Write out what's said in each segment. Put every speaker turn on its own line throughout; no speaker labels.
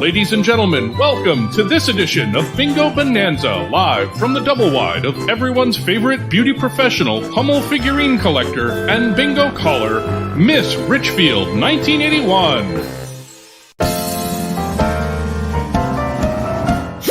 Ladies and gentlemen, welcome to this edition of Bingo Bonanza, live from the double wide of everyone's favorite beauty professional, Hummel figurine collector, and bingo caller, Miss Richfield 1981.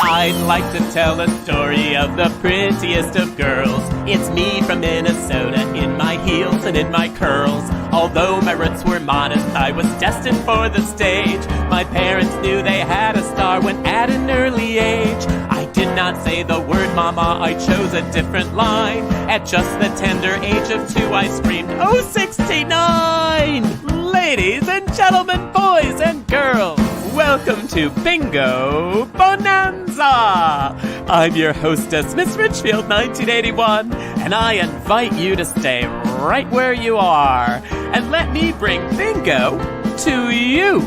I'd like to tell a story of the prettiest of girls. It's me from Minnesota, in my heels and in my curls. Although my roots were modest, I was destined for the stage. My parents knew they had a star when at an early age. I did not say the word mama, I chose a different line. At just the tender age of 2, I screamed, "Oh, 69!" Ladies and gentlemen, boys and girls, welcome to Bingo Bonanza! I'm your hostess, Miss Richfield 1981, and I invite you to stay right where you are and let me bring bingo to you.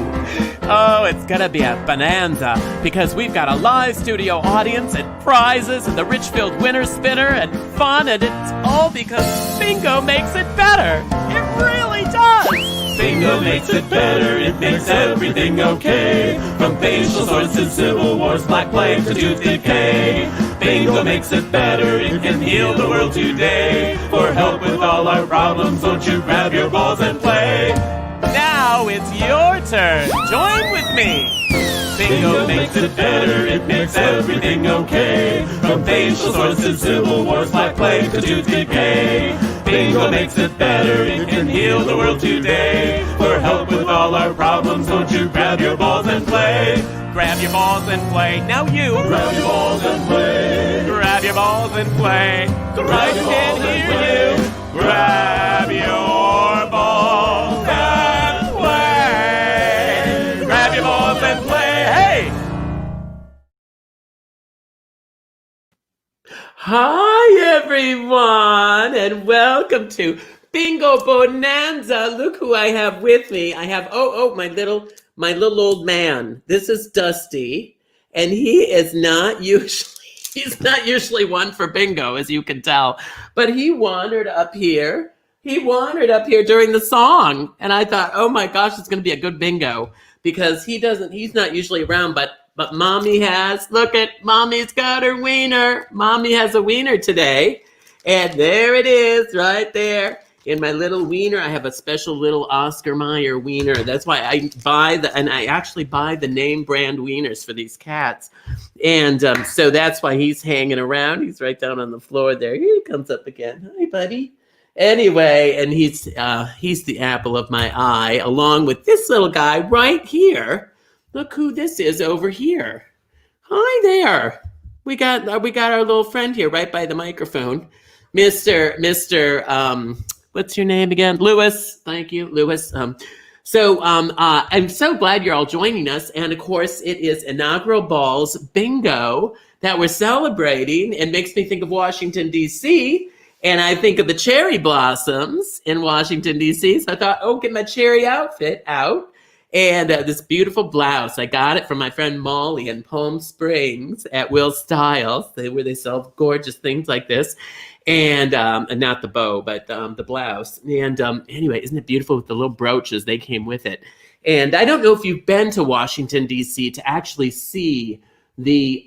Oh, it's gonna be a bonanza because we've got a live studio audience and prizes and the Richfield winner spinner and fun, and it's all because bingo makes it better. It really does! Bingo makes it better, it makes everything okay. From facial sores to civil wars, black plague to tooth decay. Bingo makes it better, it can heal the world today. For help with all our problems, won't you grab your balls and play? Now it's your turn, join with me. Bingo makes it better, it makes everything okay. From facial sores to civil wars, black plague to tooth decay. Bingo makes it better, it can heal the world today. For help with all our problems, won't you grab your balls and play? Grab your balls and play, now you. Grab your balls and play. Grab your balls and play. I can hear you. Grab your balls and play. Grab your balls and play, hey! Hi, everyone, and welcome to Bingo Bonanza. Look who I have with me. I have, my little old man. This is Dusty, and he's not usually one for bingo, as you can tell, but he wandered up here. He wandered up here during the song, and I thought, oh my gosh, it's going to be a good bingo because he's not usually around, but Mommy has. Look at Mommy's got her wiener. Mommy has a wiener today. And there it is right there. In my little wiener, I have a special little Oscar Mayer wiener. That's why I actually buy the name brand wieners for these cats. And so that's why he's hanging around. He's right down on the floor there. Here he comes up again. Hi, buddy. Anyway, and he's the apple of my eye, along with this little guy right here. Look who this is over here. Hi there. We got our little friend here right by the microphone. Mr. What's your name again? Lewis. Thank you, Lewis. I'm so glad you're all joining us. And of course, it is Inaugural Balls Bingo that we're celebrating. It makes me think of Washington, D.C., and I think of the cherry blossoms in Washington, D.C. So I thought, get my cherry outfit out. And this beautiful blouse, I got it from my friend Molly in Palm Springs at Will Styles, where they sell gorgeous things like this. And not the bow, but the blouse. And anyway, isn't it beautiful with the little brooches? They came with it. And I don't know if you've been to Washington, D.C. to actually see the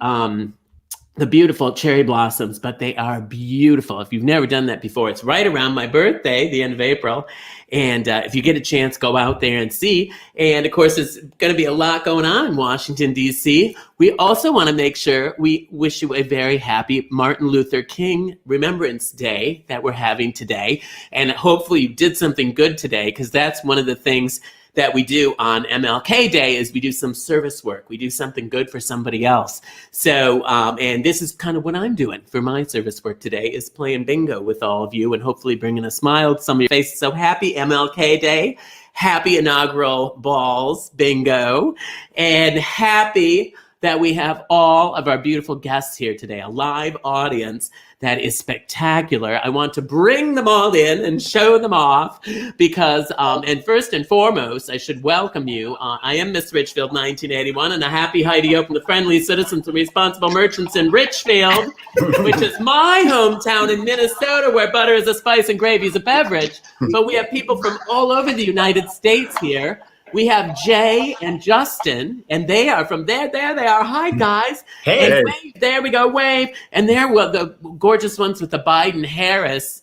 beautiful cherry blossoms, but they are beautiful. If you've never done that before, it's right around my birthday, the end of April. And if you get a chance, go out there and see. And of course, there's going to be a lot going on in Washington, D.C. We also want to make sure we wish you a very happy Martin Luther King Remembrance Day that we're having today. And hopefully you did something good today, because that's one of the things that we do on MLK Day is we do some service work. We do something good for somebody else. So, and this is kind of what I'm doing for my service work today, is playing bingo with all of you and hopefully bringing a smile to some of your faces. So happy MLK Day, happy Inaugural Balls Bingo, and happy that we have all of our beautiful guests here today, a live audience that is spectacular. I want to bring them all in and show them off because, and first and foremost, I should welcome you. I am Miss Richfield 1981, and a happy Heidi Open, the friendly citizens and responsible merchants in Richfield, which is my hometown in Minnesota, where butter is a spice and gravy is a beverage. But we have people from all over the United States here. We have Jay and Justin, and they are from there. There they are. Hi, guys.
Hey.
And wave. There we go. Wave. And there were the gorgeous ones with the Biden-Harris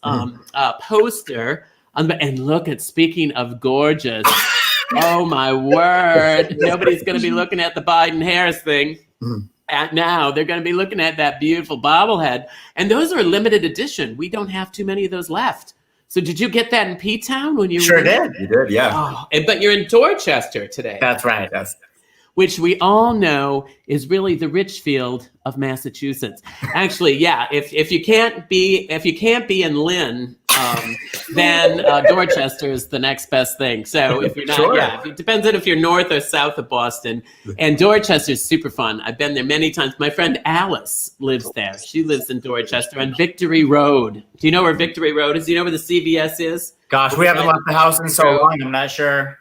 poster. And look at, speaking of gorgeous, oh my word. Nobody's going to be looking at the Biden-Harris thing. Now they're going to be looking at that beautiful bobblehead, and those are limited edition. We don't have too many of those left. So did you get that in P-Town when you
sure did? You did, yeah.
Oh, but you're in Dorchester today.
That's right. Yes.
Which we all know is really the Richfield of Massachusetts. Actually, yeah. If you can't be in Lynn, then Dorchester is the next best thing. So if you're not,
Sure.
yeah, it depends on if you're north or south of Boston. And Dorchester is super fun. I've been there many times. My friend Alice lives there. She lives in Dorchester on Victory Road. Do you know where Victory Road is? Do you know where the CVS is?
Gosh, we haven't left the house in so long. I'm not sure.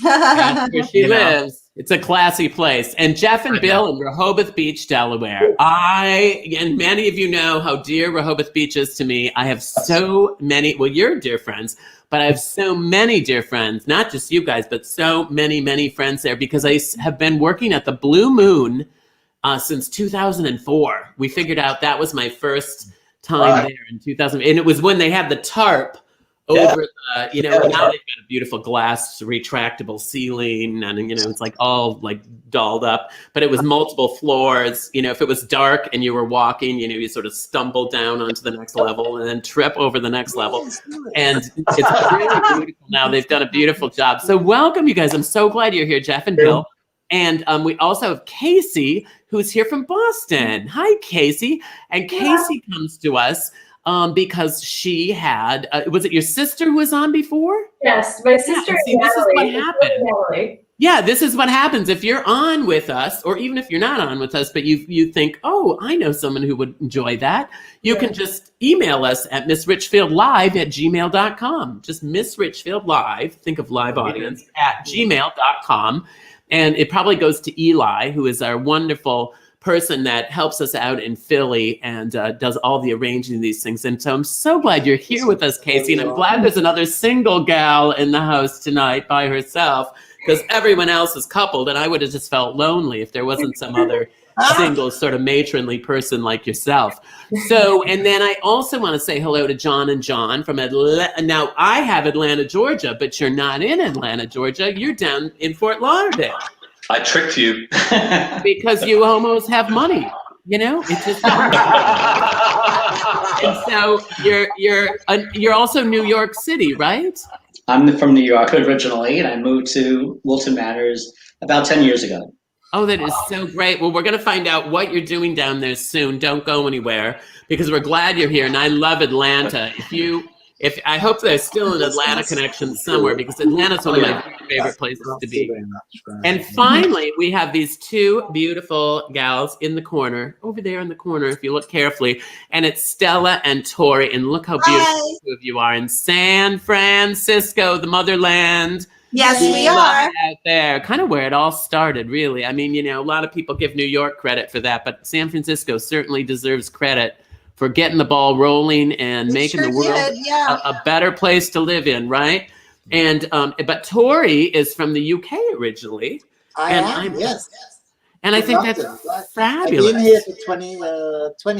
That's where she lives. It's a classy place. And Jeff and Bill in Rehoboth Beach, Delaware. And many of you know how dear Rehoboth Beach is to me. I have so many, well, you're dear friends, but I have so many dear friends, not just you guys, but so many, many friends there because I have been working at the Blue Moon since 2004. We figured out that was my first time there in 2000. And it was when they had the tarp over now they've got a beautiful glass retractable ceiling, and it's like all like dolled up, but it was multiple floors. If it was dark and you were walking, you sort of stumble down onto the next level and then trip over the next level. And it's really beautiful now. They've done a beautiful job. So welcome, you guys. I'm so glad you're here, Jeff and Bill. And we also have Casey, who's here from Boston. Hi, Casey. And Casey comes to us because she had, was it your sister who was on before?
Yes, my sister.
Yeah, see, this is what happened. Yeah, this is what happens if you're on with us, or even if you're not on with us, but you think, oh, I know someone who would enjoy that. You can just email us at missrichfieldlive@gmail.com. Just Miss Richfield Live, think of live audience, at gmail.com. And it probably goes to Eli, who is our wonderful person that helps us out in Philly and does all the arranging of these things. And so I'm so glad you're here with us, Casey. And I'm glad there's another single gal in the house tonight by herself, because everyone else is coupled. And I would have just felt lonely if there wasn't some other single sort of matronly person like yourself. So, and then I also want to say hello to John and John from Atlanta. Now, I have Atlanta, Georgia, but you're not in Atlanta, Georgia. You're down in Fort Lauderdale.
I tricked you.
Because you almost have money, It's just. And so you're also New York City, right?
I'm from New York originally, and I moved to Wilton Manors about 10 years ago.
Oh, that is so great. Well, we're going to find out what you're doing down there soon. Don't go anywhere, because we're glad you're here, and I love Atlanta. If I hope there's still an Atlanta connection somewhere, because Atlanta's one of my favorite places to be. And finally, we have these two beautiful gals in the corner, over there in the corner, if you look carefully, and it's Stella and Tori. And look how beautiful the two of you are in San Francisco, the motherland.
Yes, we are.
Out there, kind of where it all started, really. I mean, a lot of people give New York credit for that, but San Francisco certainly deserves credit for getting the ball rolling and making the world a better place to live in, right? And but Tori is from the UK originally.
Yes.
And I think that's fabulous.
I've been here for 20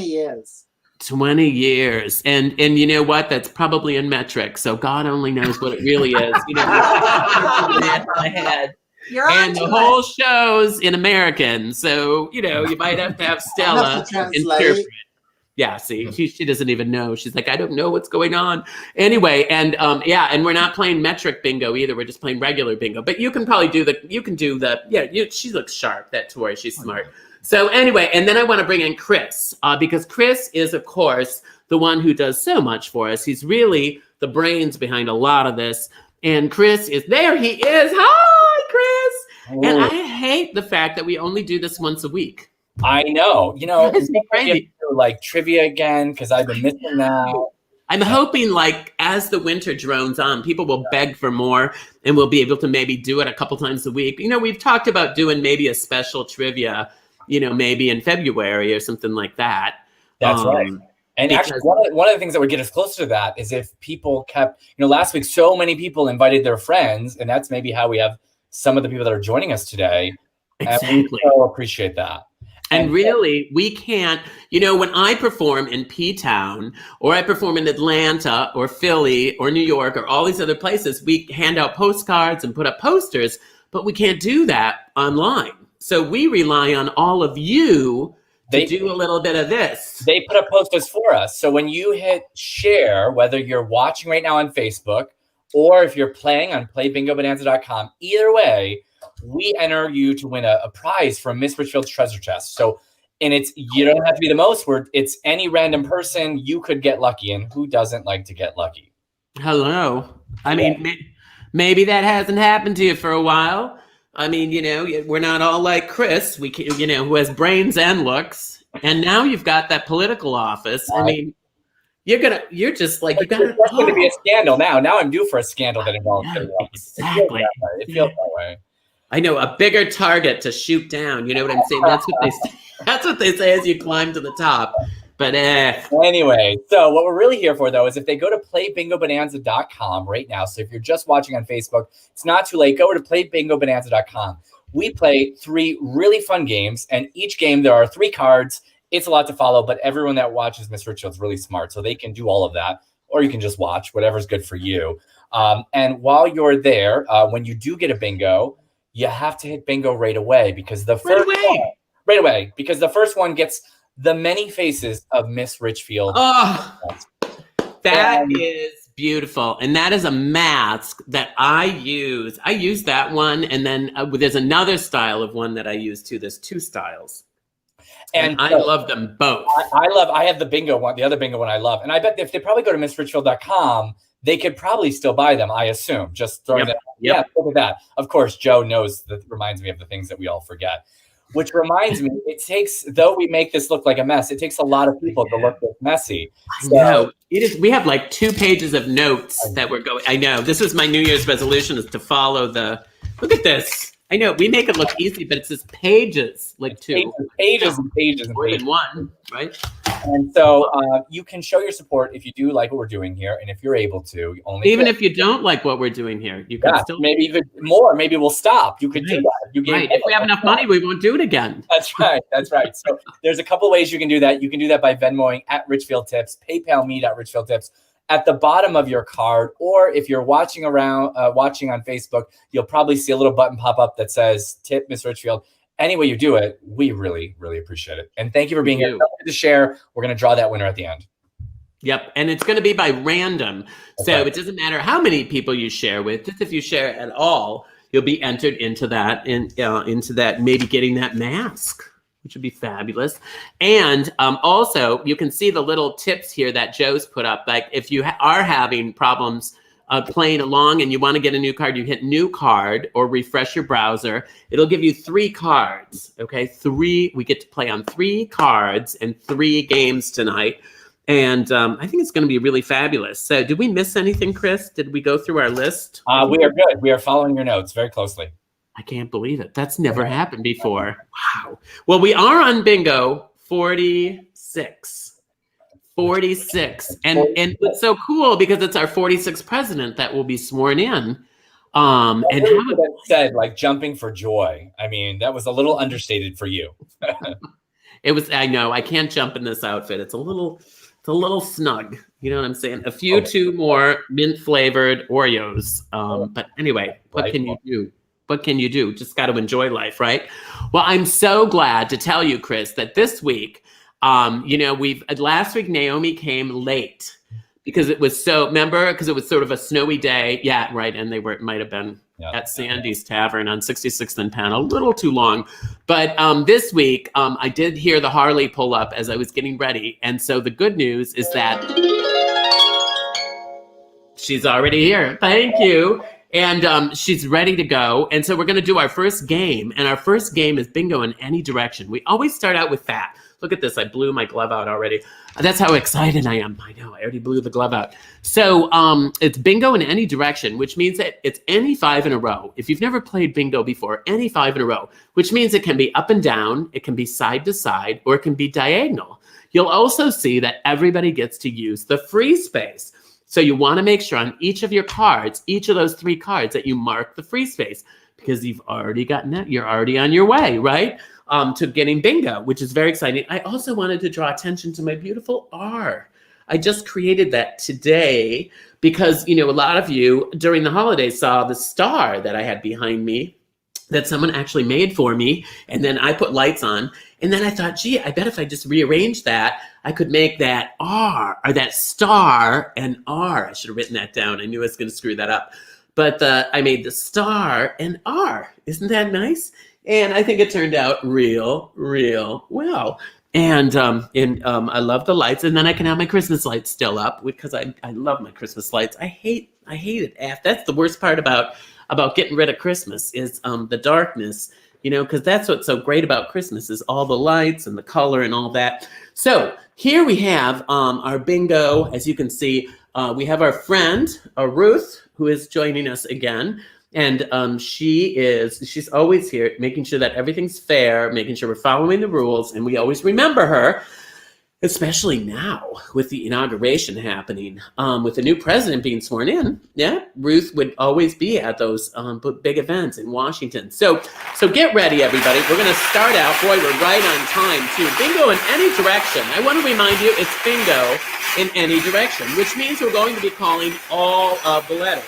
years.
20 years. And you know what? That's probably in metric. So God only knows what it really is. My head. And the whole show's in American. So, you might have to have Stella interpret. Yeah, see, she doesn't even know. She's like, I don't know what's going on. Anyway, and and we're not playing metric bingo either. We're just playing regular bingo. But you can probably she looks sharp, that Tori. She's smart. So anyway, and then I want to bring in Chris, because Chris is, of course, the one who does so much for us. He's really the brains behind a lot of this. And Chris is there. He is. Hi, Chris. Oh. And I hate the fact that we only do this once a week.
I know.
It's crazy.
Like trivia again, because I've been missing that.
I'm hoping, like, as the winter drones on, people will beg for more, and we'll be able to maybe do it a couple times a week. We've talked about doing maybe a special trivia, maybe in February or something like that.
That's right. And actually, one of the things that would get us closer to that is if people kept, last week, so many people invited their friends, and that's maybe how we have some of the people that are joining us today.
Exactly.
And we so appreciate that.
And really, we can't, when I perform in P-Town or I perform in Atlanta or Philly or New York or all these other places, we hand out postcards and put up posters, but we can't do that online. So we rely on all of you to do a little bit of this.
They put up posters for us. So when you hit share, whether you're watching right now on Facebook or if you're playing on playbingobonanza.com, either way, we enter you to win a prize from Miss Richfield's treasure chest. So, and you don't have to be the most. It's any random person you could get lucky, and who doesn't like to get lucky?
Hello. I mean, maybe that hasn't happened to you for a while. I mean, we're not all like Chris, who has brains and looks. And now you've got that political office. I mean, you're just like, you got to.
That's going to be a scandal now. Now I'm due for a scandal that involves
exactly.
It feels that way.
I know, a bigger target to shoot down. You know what I'm saying? That's what they say. That's what they say as you climb to the top. But
anyway, so what we're really here for, though, is if they go to playbingobonanza.com right now. So if you're just watching on Facebook, it's not too late. Go to playbingobonanza.com. We play 3 really fun games, and each game there are 3 cards. It's a lot to follow, but everyone that watches Miss Richfield's really smart, so they can do all of that, or you can just watch, whatever's good for you. And while you're there, when you do get a bingo, you have to hit bingo right away because the first one gets the many faces of Miss Richfield.
Oh, that is beautiful. And that is a mask that I use. I use that one. And then there's another style of one that I use too. There's 2 styles. And I love them both.
I have the bingo one, the other bingo one I love. And I bet if they probably go to missrichfield.com, they could probably still buy them, I assume. Just throwing that. Yeah, look at that. Of course, Joe knows that reminds me of the things that we all forget. Which reminds me, though we make this look like a mess, it takes a lot of people to look this messy.
I know. It is. We have like 2 pages of notes that we're going. I know. This was my New Year's resolution, is to follow look at this. I know we make it look easy, but it's just pages, like 2.
Pages and pages and
more
pages.
than 1, right?
And so you can show your support if you do like what we're doing here, and if you're able to.
Even if you don't like what we're doing here, you can still.
Maybe even more. Maybe we'll stop. You could do that.
If we have enough money, we won't do it again.
That's right. That's right. So there's a couple ways you can do that. You can do that by Venmoing at Richfield Tips, PayPal me at Richfield Tips. At the bottom of your card, or if you're watching on Facebook, you'll probably see a little button pop up that says "Tip Miss Richfield." Any way you do it, we really, really appreciate it. And thank you for being here to share. We're going to draw that winner at the end.
Yep, and it's going to be by random, so it doesn't matter how many people you share with. Just if you share at all, you'll be entered into that, maybe getting that mask, which would be fabulous. And also, you can see the little tips here that Joe's put up. Like if you are having problems playing along and you want to get a new card, you hit new card or refresh your browser. It'll give you 3 cards, okay? 3, we get to play on 3 cards and 3 games tonight. And I think it's going to be really fabulous. So did we miss anything, Chris? Did we go through our list?
We are good. We are following your notes very closely.
I can't believe it. That's never happened before. Wow. Well, we are on bingo 46. 46. And it's so cool because it's our 46th president that will be sworn in. And how
said, like jumping for joy. I mean, that was a little understated for you.
It was. I know. I can't jump in this outfit. It's a little snug. You know what I'm saying? A few 2 more mint flavored Oreos. But anyway, what can you do? What can you do? Just got to enjoy life, right? Well, I'm so glad to tell you, Chris, that this week, last week Naomi came late because it was because it was sort of a snowy day. Yeah, right. And it might have been at Sandy's Tavern on 66th and Penn, a little too long. But this week, I did hear the Harley pull up as I was getting ready. And so the good news is that she's already here. Thank you. And she's ready to go. And so we're going to do our first game. And our first game is bingo in any direction. We always start out with that. Look at this. I blew my glove out already. That's how excited I am. I know. I already blew the glove out. So it's bingo in any direction, which means that it's any 5 in a row. If you've never played bingo before, any 5 in a row, which means it can be up and down, it can be side to side, or it can be diagonal. You'll also see that everybody gets to use the free space. So you want to make sure on each of your cards, each of those 3 cards, that you mark the free space. because you've already gotten that. You're already on your way, right? To getting bingo, which is very exciting. I also wanted to draw attention to my beautiful R. I just created that today because, a lot of you during the holidays saw the star that I had behind me that someone actually made for me. And then I put lights on. And then I thought, gee, I bet if I just rearrange that, I could make that R or that star and R. I should have written that down. I knew I was going to screw that up. But I made the star and R. Isn't that nice? And I think it turned out real well. And I love the lights. And then I can have my Christmas lights still up because I love my Christmas lights. I hate it. That's the worst part about getting rid of Christmas is the darkness, because that's what's so great about Christmas is all the lights and the color and all that. So here we have our bingo. As you can see, we have our friend, Ruth, who is joining us again. And she's always here, making sure that everything's fair, making sure we're following the rules. And we always remember her, especially now with the inauguration happening, with the new president being sworn in. Yeah, Ruth would always be at those big events in Washington. So get ready, everybody. We're going to start out. Boy, we're right on time, too. Bingo in any direction. I want to remind you, it's bingo in any direction, which means we're going to be calling all of the letters.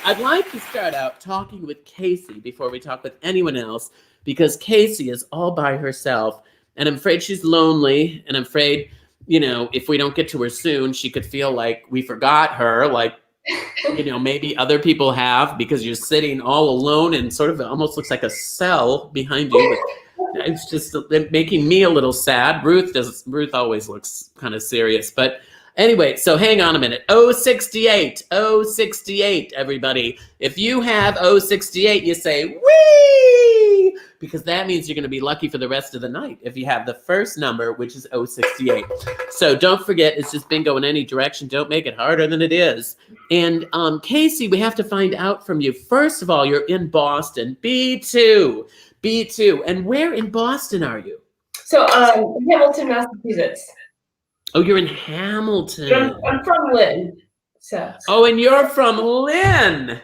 I'd like to start out talking with Casey before we talk with anyone else, because Casey is all by herself, and I'm afraid she's lonely, and I'm afraid, if we don't get to her soon, she could feel like we forgot her, like, maybe other people have, because you're sitting all alone and sort of almost looks like a cell behind you. It's just making me a little sad. Ruth always looks kind of serious, but anyway, so hang on a minute. 068, everybody. If you have 068, you say, wee! Because that means you're going to be lucky for the rest of the night if you have the first number, which is 068. So don't forget, it's just bingo in any direction. Don't make it harder than it is. And Casey, we have to find out from you. First of all, you're in Boston. B2. And where in Boston are you?
So, Hamilton, Massachusetts.
Oh, you're in Hamilton.
I'm from Lynn. So.
Oh, and you're from Lynn.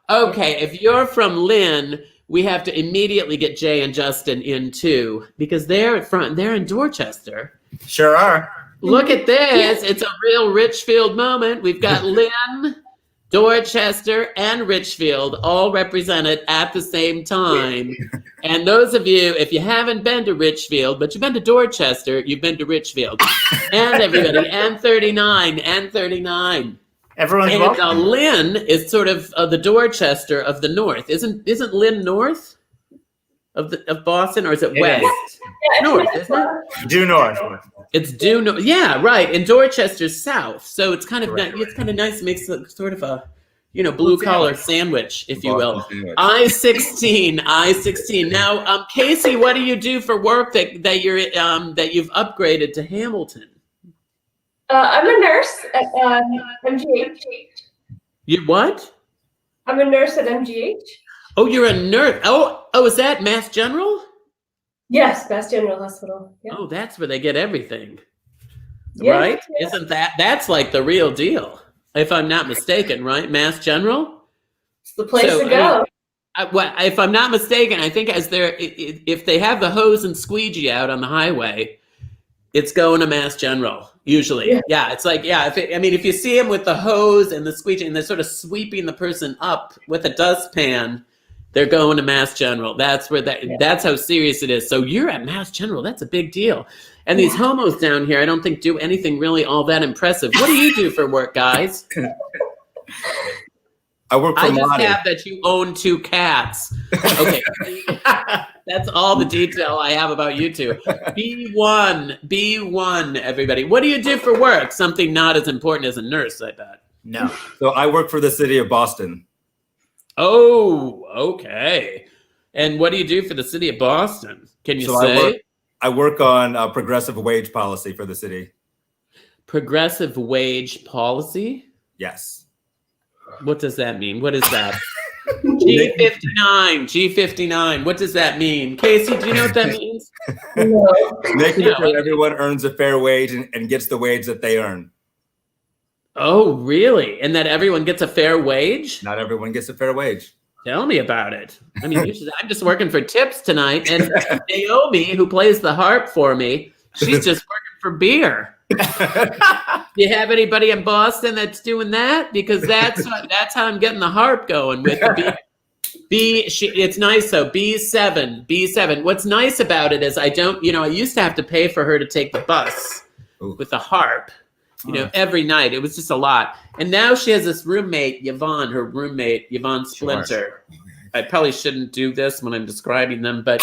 Okay, if you're from Lynn, we have to immediately get Jay and Justin in too, because they're in Dorchester.
Sure are.
Look at this. It's a real Richfield moment. We've got Lynn, Dorchester, and Richfield all represented at the same time. And those of you, if you haven't been to Richfield, but you've been to Dorchester, you've been to Richfield. And everybody, and 39.
Everyone's
And
welcome.
Lynn is sort of the Dorchester of the north. Isn't Lynn north of Boston, or is it west?
Yeah,
North, isn't it?
Due north.
It's due north. Yeah, right. And Dorchester's south. So it's kind of nice. It makes a sort of a blue collar sandwich, if you will. I-16. Now, Casey, what do you do for work that you've upgraded to Hamilton?
I'm a nurse at MGH.
You what?
I'm a nurse at MGH.
Oh, you're a nurse. Oh, is that Mass General?
Yes, Mass General Hospital. Yeah.
Oh, that's where they get everything.
Yeah,
Right?
yeah.
Isn't that's like the real deal, if I'm not mistaken, right? Mass General?
It's the place
So,
to go.
If I'm not mistaken, I think if they have the hose and squeegee out on the highway, it's going to Mass General usually. Yeah, it's like if you see them with the hose and the squeegee and they're sort of sweeping the person up with a dustpan, they're going to Mass General. That's where that's how serious it is. So you're at Mass General. That's a big deal. And these homos down here, I don't think do anything really all that impressive. What do you do for work, guys?
I work for
I just
Monty.
have that you own 2 cats. Okay. That's all the detail I have about you two. B1, everybody. What do you do for work? Something not as important as a nurse, I bet.
No. So I work for the city of Boston.
Oh, okay. And what do you do for the city of Boston? Can you say?
I work on progressive wage policy for the city.
Progressive wage policy?
Yes.
What does that mean? What is that? G59. What does that mean? Casey, do you know what that means?
No.
Making sure everyone earns a fair wage and gets the wage that they earn.
Oh, really? And that everyone gets a fair wage?
Not everyone gets a fair wage.
Tell me about it. I mean, I'm just working for tips tonight. And Naomi, who plays the harp for me, she's just working for beer. Do you have anybody in Boston that's doing that? Because that's how I'm getting the harp going with the beer. It's nice though. B7. What's nice about it is I used to have to pay for her to take the bus with the harp, every night. It was just a lot. And now she has this roommate, Yvonne Splinter. Sure. I probably shouldn't do this when I'm describing them, but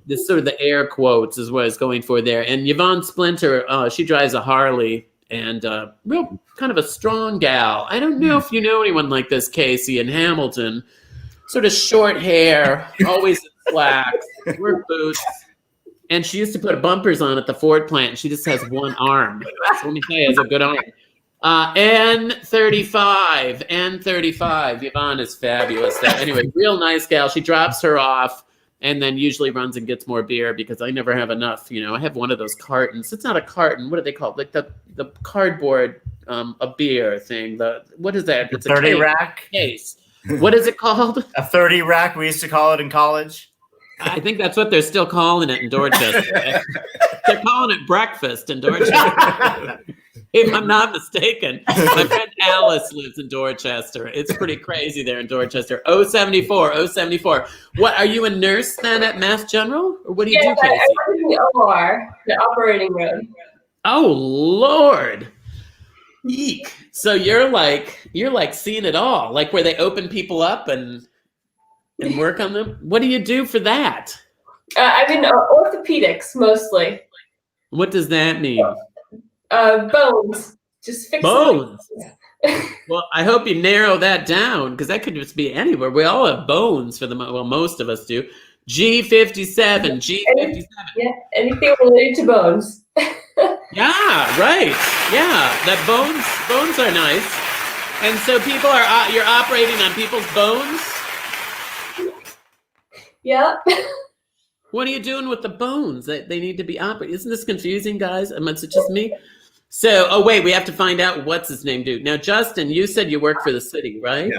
this sort of the air quotes is what I was going for there. And Yvonne Splinter, she drives a Harley and real kind of a strong gal. I don't know if you know anyone like this, Casey, in Hamilton. Sort of short hair, always in slacks, work boots. And she used to put bumpers on at the Ford plant. And she just has one arm. So let me tell you, it's a good arm. N35. Yvonne is fabulous. Anyway, real nice gal. She drops her off and then usually runs and gets more beer because I never have enough. I have one of those cartons. It's not a carton. What do they call it? Like the cardboard a beer thing. What is that? It's a
30 rack
case. What is it called?
A 30 rack. We used to call it in college.
I think that's what they're still calling it in Dorchester. They're calling it breakfast in Dorchester. If I'm not mistaken. My friend Alice lives in Dorchester. It's pretty crazy there in Dorchester. 074. What, are you a nurse then at Mass General? Or what do you do, Casey?
I work in the OR, the operating room.
Oh, Lord. Eek. So you're like seeing it all, like where they open people up and work on them. What do you do for that?
I'm in orthopedics mostly.
What does that mean?
Bones. Just fix
bones. Well, I hope you narrow that down because that could just be anywhere. We all have bones for most of us do. G57.
Yeah, anything related to bones.
Yeah, right. Yeah, that bones are nice. And so you're operating on people's bones?
Yeah.
What are you doing with the bones? They need to be operated. Isn't this confusing, guys? Is it just me? So, wait, we have to find out what's his name do. Now, Justin, you said you work for the city, right?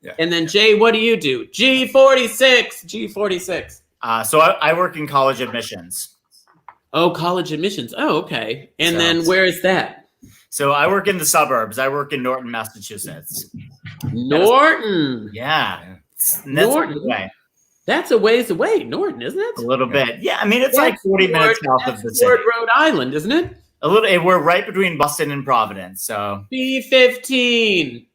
Yeah.
And then Jay, what do you do? G46.
So I work in college admissions.
Oh, college admissions. Oh, okay. And then where is that?
So I work in the suburbs. I work in Norton, Massachusetts.
Norton.
Yeah.
Norton. That's a ways away, Norton, isn't it?
A little bit. Yeah, I mean, it's like 40 minutes south of the city.
Rhode Island, isn't it?
A little. We're right between Boston and Providence, so.
B15.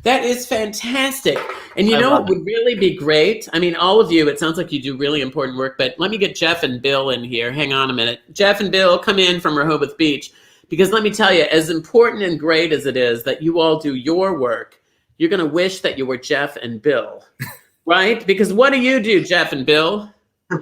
That is fantastic. And you know what would really be great? I mean, all of you, it sounds like you do really important work, but let me get Jeff and Bill in here. Hang on a minute. Jeff and Bill, come in from Rehoboth Beach. Because let me tell you, as important and great as it is that you all do your work, you're going to wish that you were Jeff and Bill. Right? Because what do you do, Jeff and Bill?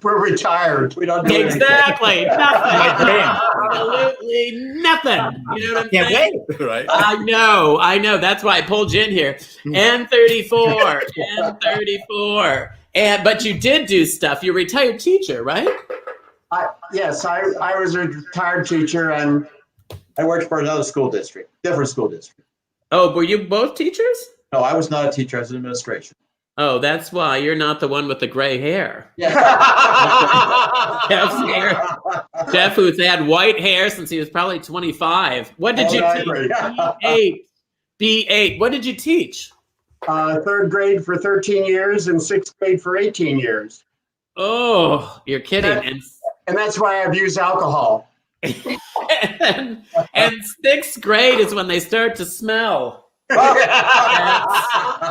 We're retired. We don't do
exactly nothing. Absolutely nothing. You know what I'm saying?
Wait, right?
I know. That's why I pulled you in here. N34. But you did do stuff. You're a retired teacher, right?
Yes, I was a retired teacher and I worked for another school district, different school district.
Oh, were you both teachers?
No, I was not a teacher. I was in administration.
Oh, that's why you're not the one with the gray hair.
Yeah.
Jeff, who's had white hair since he was probably 25. What did you teach? B8. What did you teach?
Third grade for 13 years and sixth grade for 18 years.
Oh, you're kidding.
And that's why I've used alcohol.
and sixth grade is when they start to smell.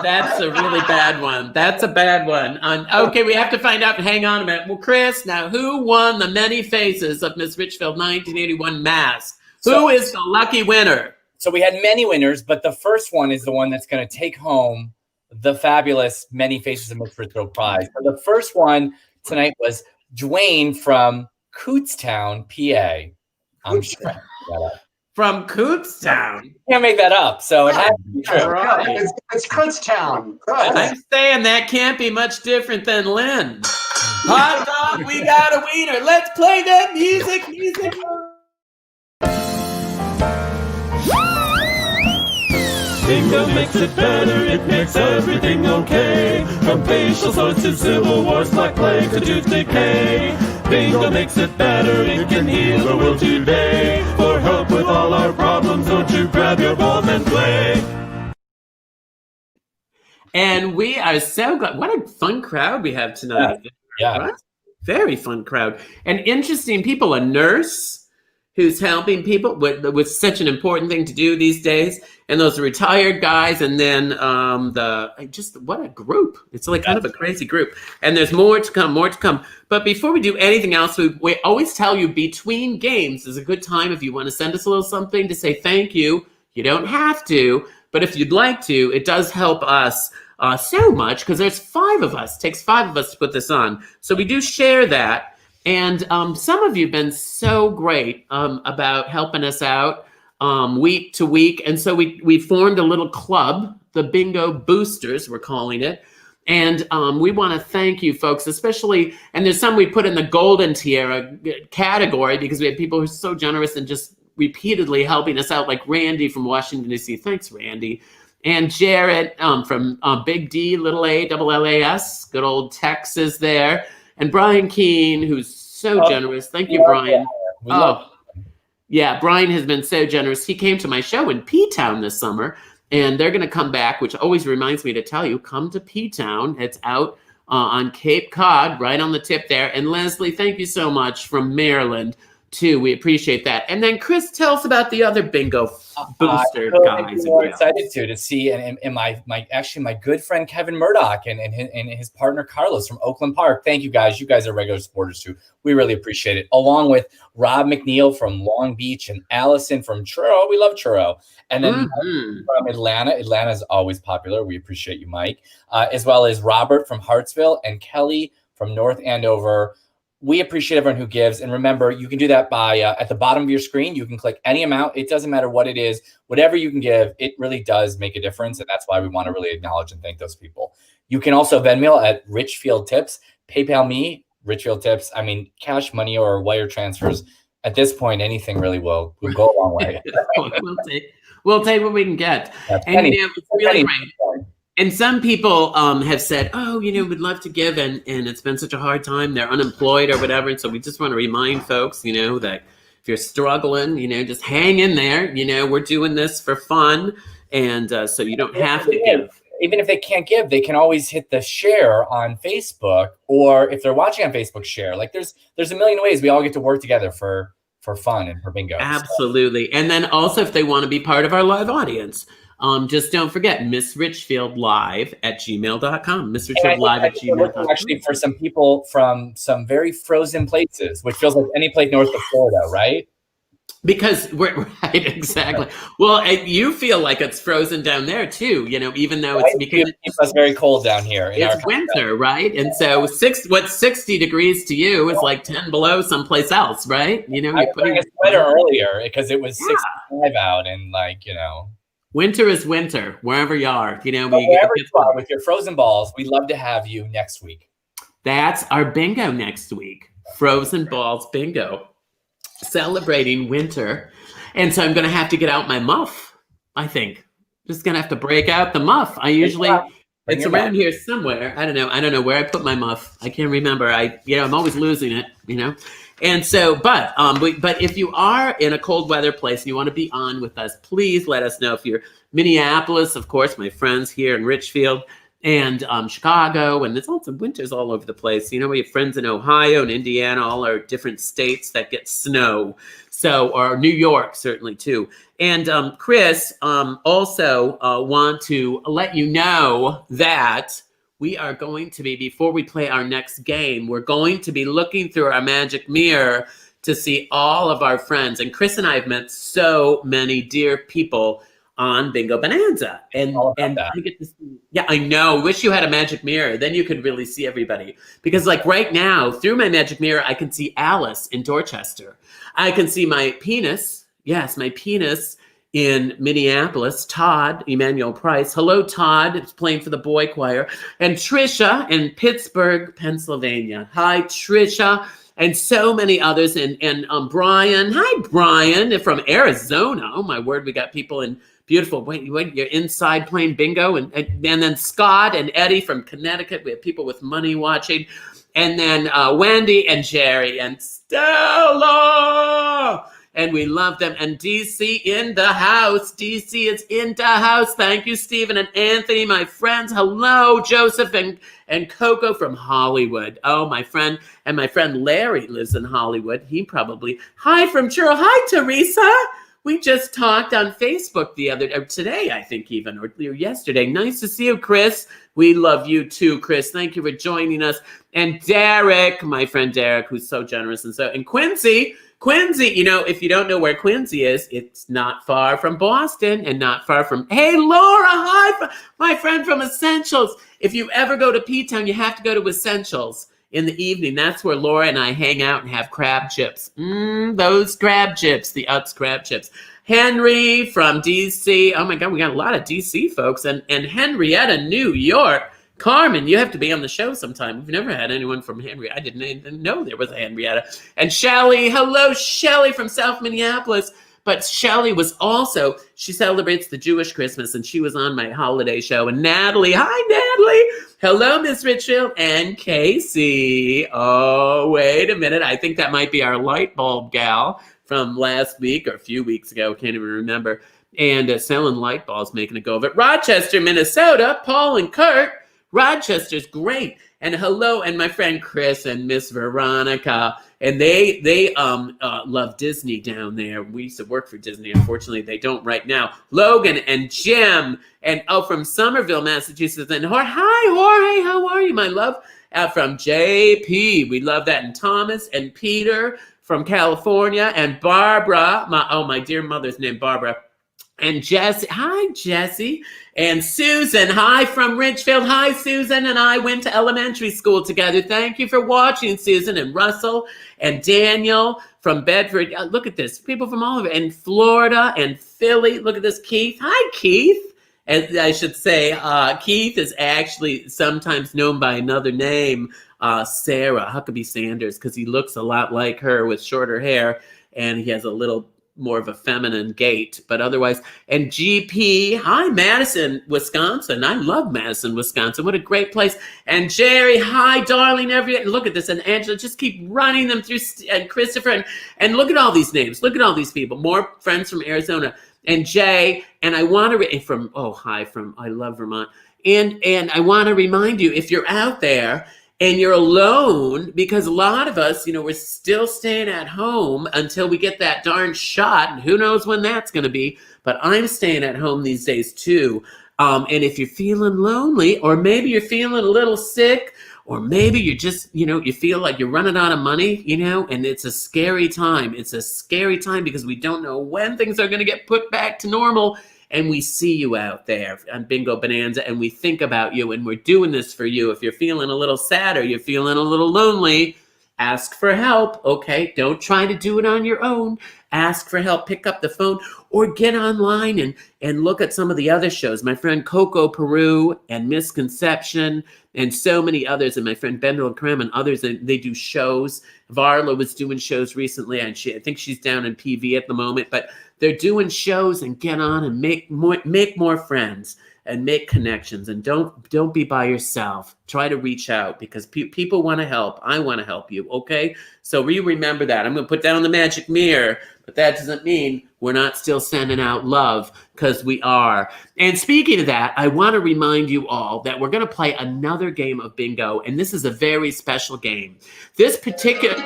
That's a really bad one. That's a bad one. Okay, we have to find out. Hang on a minute. Well, Chris, now who won the Many Faces of Miss Richfield 1981 mask? Who is the lucky winner?
So we had many winners, but the first one is the one that's going to take home the fabulous Many Faces of Miss Richfield prize. So the first one tonight was Dwayne from Cootstown, PA. I'm sure.
From Cootstown.
Can't make that up, so it has to be true.
Right. It's Kutztown.
I'm saying that can't be much different than Lynn. Hot dog, we got a wiener. Let's play that music.
Bingo makes it better, it makes everything okay. From facial sores to civil wars, black plague to tooth decay. Bingo makes it better, it can heal the world today. For help with all our problems, don't you grab your ball and play.
And we are so glad. What a fun crowd we have tonight.
Yeah.
Right? Very fun crowd. And interesting people. A nurse who's helping people with such an important thing to do these days. And those retired guys. And then what a group. It's like kind of a crazy group. And there's more to come. But before we do anything else, we always tell you between games is a good time if you want to send us a little something to say thank you. You don't have to. But if you'd like to, it does help us so much because there's 5 of us. It takes 5 of us to put this on. So we do share that. And some of you have been so great about helping us out week to week. And so we formed a little club, the Bingo Boosters, we're calling it. And we want to thank you folks, especially, and there's some we put in the golden tier category because we have people who are so generous and just repeatedly helping us out, like Randy from Washington, D.C. Thanks, Randy. And Jared from Big D, little A, double L-A-S, good old Texas there. And Brian Keene, who's so generous. Thank you, Brian. Yeah, Brian has been so generous. He came to my show in P-Town this summer, and they're going to come back, which always reminds me to tell you, come to P-Town. It's out on Cape Cod, right on the tip there. And Leslie, thank you so much from Maryland, too. We appreciate that. And then Chris, tell us about the other bingo booster guys.
I'm excited to see and my good friend Kevin Murdoch and his partner Carlos from Oakland Park. Thank you guys. You guys are regular supporters too. We really appreciate it. Along with Rob McNeil from Long Beach and Allison from Truro. We love Truro. And then from Atlanta. Atlanta is always popular. We appreciate you, Mike. As well as Robert from Hartsville and Kelly from North Andover. We appreciate everyone who gives. And remember, you can do that by at the bottom of your screen. You can click any amount. It doesn't matter what it is. Whatever you can give, it really does make a difference. And that's why we want to really acknowledge and thank those people. You can also Venmo at Richfield Tips. PayPal me, Richfield Tips. I mean, cash money or wire transfers. At this point, anything really will go a long way.
We'll take what we can get. And it's really great. And some people have said, oh, we'd love to give, and it's been such a hard time. They're unemployed or whatever. And so we just want to remind folks, that if you're struggling, just hang in there. We're doing this for fun. And so you don't have to give.
Even if they can't give, they can always hit the share on Facebook. Or if they're watching on Facebook, share. Like there's a million ways we all get to work together for fun and for bingo.
Absolutely. So. And then also if they want to be part of our live audience, just don't forget MissRichfieldLive@gmail.com. MissRichfieldLive@gmail.com.
Actually, for some people from some very frozen places, which feels like any place north of Florida, right?
Because we're right, exactly. Well, you feel like it's frozen down there too, even though it's because
it's very cold down here.
It's winter, right? And so what's 60 degrees to you is like 10 below someplace else, right?
I put a sweater earlier because it was 65 out, and
winter is winter wherever you are.
Wherever you are with your frozen balls, we'd love to have you next week.
That's our bingo next week. Frozen balls bingo. Celebrating winter. And so I'm going to have to get out my muff, I think. Just going to have to break out the muff. I usually, it's around here somewhere. I don't know where I put my muff. I can't remember. I'm always losing it, And so, but if you are in a cold weather place and you want to be on with us, please let us know. If you're Minneapolis, of course, my friends here in Richfield, and Chicago, and there's lots of winters all over the place. We have friends in Ohio and Indiana, all our different states that get snow. So, or New York, certainly too. And Chris, also want to let you know that we are going to be, before we play our next game, we're going to be looking through our magic mirror to see all of our friends. And Chris and I have met so many dear people on Bingo Bonanza. And I get to see, I know. Wish you had a magic mirror. Then you could really see everybody. Because like right now, through my magic mirror, I can see Alice in Dorchester. I can see my penis. Yes, my penis in Minneapolis. Todd, Emmanuel Price. Hello, Todd. It's playing for the boy choir. And Trisha in Pittsburgh, Pennsylvania. Hi, Trisha. and so many others. And Brian, hi Brian from Arizona. Oh my word, we got people in beautiful. Wait, you're inside playing bingo, and then Scott and Eddie from Connecticut. We have people with money watching, and then Wendy and Jerry and Stella. And we love them. And DC in the house. DC is in the house. Thank you, Stephen and Anthony, my friends. Hello, Joseph and Coco from Hollywood. Oh, my friend. And my friend Larry lives in Hollywood. He probably. Hi from Churro. Hi, Teresa. We just talked on Facebook today, I think even, or yesterday. Nice to see you, Chris. We love you too, Chris. Thank you for joining us. And Derek, my friend Derek, who's so generous. And Quincy, if you don't know where Quincy is, it's not far from Boston and not far from, hey, Laura, hi, my friend from Essentials. If you ever go to P-Town, you have to go to Essentials in the evening. That's where Laura and I hang out and have crab chips. Those crab chips, the Utz crab chips. Henry from DC. Oh my God, we got a lot of DC folks. And Henrietta, New York. Carmen, you have to be on the show sometime. We've never had anyone from Henrietta. I didn't even know there was a Henrietta. And Shelly, hello, Shelly from South Minneapolis. But Shelly was also, she celebrates the Jewish Christmas, and she was on my holiday show. And Natalie, hi, Natalie. Hello, Miss Richfield and Casey. Oh, wait a minute. I think that might be our light bulb gal from last week or a few weeks ago. Can't even remember. And selling light bulbs, making a go of it. Rochester, Minnesota, Paul and Kurt. Rochester's great. And hello, and my friend Chris and Miss Veronica. And they love Disney down there. We used to work for Disney. Unfortunately, they don't right now. Logan and Jim and from Somerville, Massachusetts. And hi, Jorge, how are you, my love? From JP, we love that. And Thomas and Peter from California. And Barbara, my dear mother's name, Barbara. And Jesse, hi, Jesse. And Susan, hi from Ridgefield. Hi, Susan. And I went to elementary school together. Thank you for watching, Susan. And Russell and Daniel from Bedford. Look at this. People from all over. And Florida and Philly. Look at this, Keith. Hi, Keith. As I should say, Keith is actually sometimes known by another name, Sarah Huckabee Sanders, because he looks a lot like her with shorter hair. And he has a little more of a feminine gait, but otherwise. And GP, hi, Madison, Wisconsin. I love Madison, Wisconsin. What a great place. And Jerry, hi, darling. Look at this. And Angela, just keep running them through. And Christopher, and look at all these names. Look at all these people. More friends from Arizona. And Jay, and I want to I love Vermont. And I want to remind you, if you're out there and you're alone, because a lot of us, we're still staying at home until we get that darn shot. And who knows when that's going to be. But I'm staying at home these days too. And if you're feeling lonely, or maybe you're feeling a little sick, or maybe you're just, you feel like you're running out of money, and it's a scary time. It's a scary time because we don't know when things are going to get put back to normal. And we see you out there on Bingo Bonanza, and we think about you, and we're doing this for you. If you're feeling a little sad or you're feeling a little lonely, ask for help, okay? Don't try to do it on your own. Ask for help. Pick up the phone or get online and look at some of the other shows. My friend Coco Peru and Misconception and so many others, and my friend Bendel Krem and others, they do shows. Varla was doing shows recently, and I think she's down in PV at the moment, but they're doing shows, and get on and make more friends and make connections, and don't be by yourself. Try to reach out because people want to help. I want to help you, okay? So remember that. I'm going to put down the magic mirror, but that doesn't mean we're not still sending out love, because we are. And speaking of that, I want to remind you all that we're going to play another game of bingo, and this is a very special game. This particular...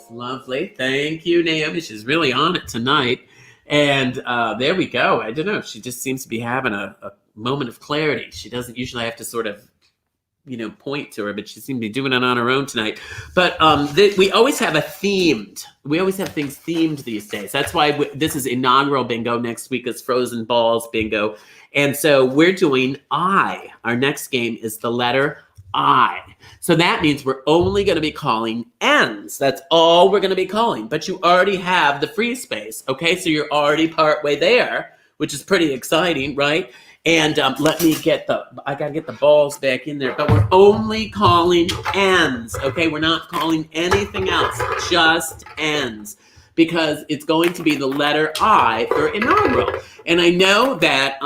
Lovely. Thank you, Naomi. She's really on it tonight. And there we go. I don't know. She just seems to be having a moment of clarity. She doesn't usually have to sort of, point to her, but she seemed to be doing it on her own tonight. But we always have we always have things themed these days. That's why this is inaugural bingo. Next week is Frozen Balls bingo. And so we're doing I. Our next game is the letter I. So that means we're only going to be calling N's. That's all we're going to be calling. But you already have the free space, okay? So you're already partway there which is pretty exciting, right? And let me I gotta get the balls back in there, but we're only calling ends, okay? We're not calling anything else, just ends, because it's going to be the letter I for inaugural. And I know that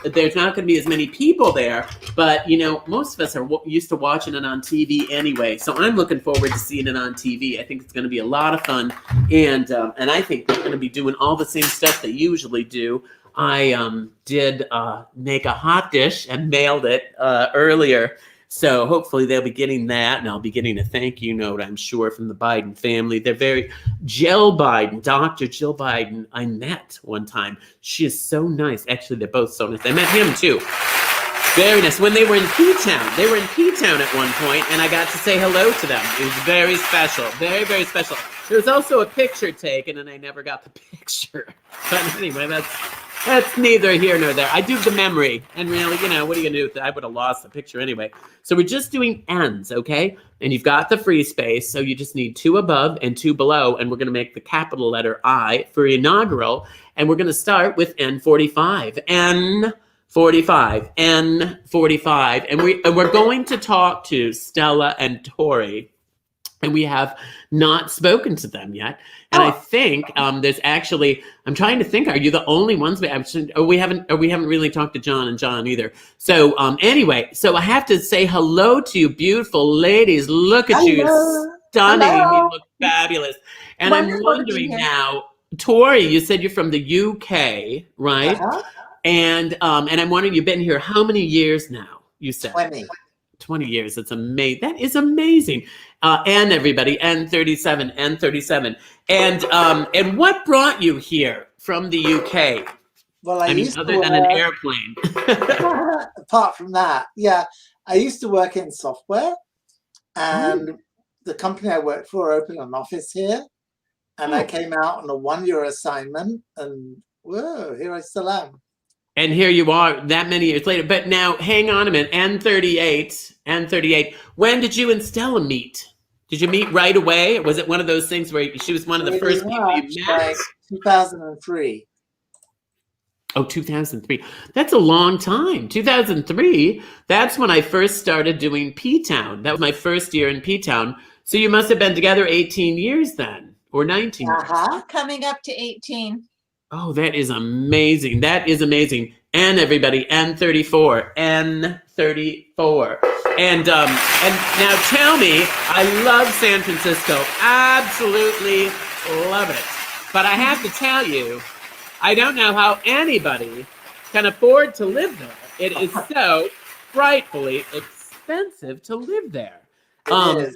there's not gonna be as many people there, but you know, most of us are used to watching it on TV anyway. So I'm looking forward to seeing it on TV. I think it's gonna be a lot of fun. And I think they're gonna be doing all the same stuff they usually do. I did make a hot dish and mailed it earlier. So hopefully they'll be getting that, and I'll be getting a thank you note, I'm sure, from the Biden family. They're Jill Biden, Dr. Jill Biden, I met one time. She is so nice. Actually, they're both so nice. I met him too. Very nice. When they were in P-Town. They were in P-Town at one point, and I got to say hello to them. It was very special. Very, very special. There was also a picture taken, and I never got the picture. But anyway, that's neither here nor there. I do the memory, and really, you know, what are you going to do with it? I would have lost the picture anyway. So we're just doing ends, okay? And you've got the free space, so you just need 2 above and 2 below, and we're going to make the capital letter I for inaugural, and we're going to start with N45. N45, N45, and we're going to talk to Stella and Tori. And we have not spoken to them yet. And I think there's actually, I'm trying to think, are you the only ones? We haven't really talked to John and John either. So anyway, so I have to say hello to you, beautiful ladies. Look at you, you're stunning.
Hello.
You look fabulous. And
Wonderful
I'm
to be
wondering
here.
now, Tori, you said you're from the UK, right?
Uh-huh.
And I'm wondering, you've been here how many years now? You said
20.
years. That's amazing. That is amazing. And everybody, N37, N37. And what brought you here from the UK?
Well,
I mean,
used
other
to
than an
work-
airplane.
Apart from that, yeah, I used to work in software, and the company I worked for opened an office here, and I came out on a 1-year assignment, and whoa, here I still am.
And here you are that many years later. But now, hang on a minute. N38. When did you and Stella meet? Did you meet right away? Or was it one of those things where she was one of the
Pretty
first people
much,
you met?
like 2003.
Oh, 2003. That's a long time. 2003, that's when I first started doing P-Town. That was my first year in P-Town. So you must have been together 18 years then, or 19 years.
Coming up to 18.
Oh, that is amazing. That is amazing. And everybody, N34. And now tell me, I love San Francisco. Absolutely love it. But I have to tell you, I don't know how anybody can afford to live there. It is so frightfully expensive to live there. Right?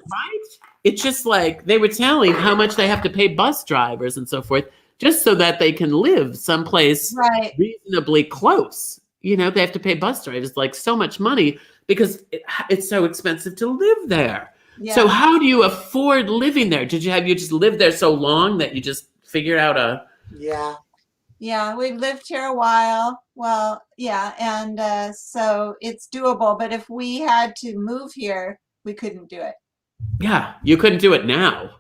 It's just like they were telling how much they have to pay bus drivers and so forth, just so that they can live someplace reasonably close. You know, they have to pay bus drivers like so much money because it's so expensive to live there.
Yeah.
So how do you afford living there? Have you just lived there so long that you just figured out
Yeah, we've lived here a while. Well, yeah, and so it's doable. But if we had to move here, we couldn't do it.
Yeah, you couldn't do it now.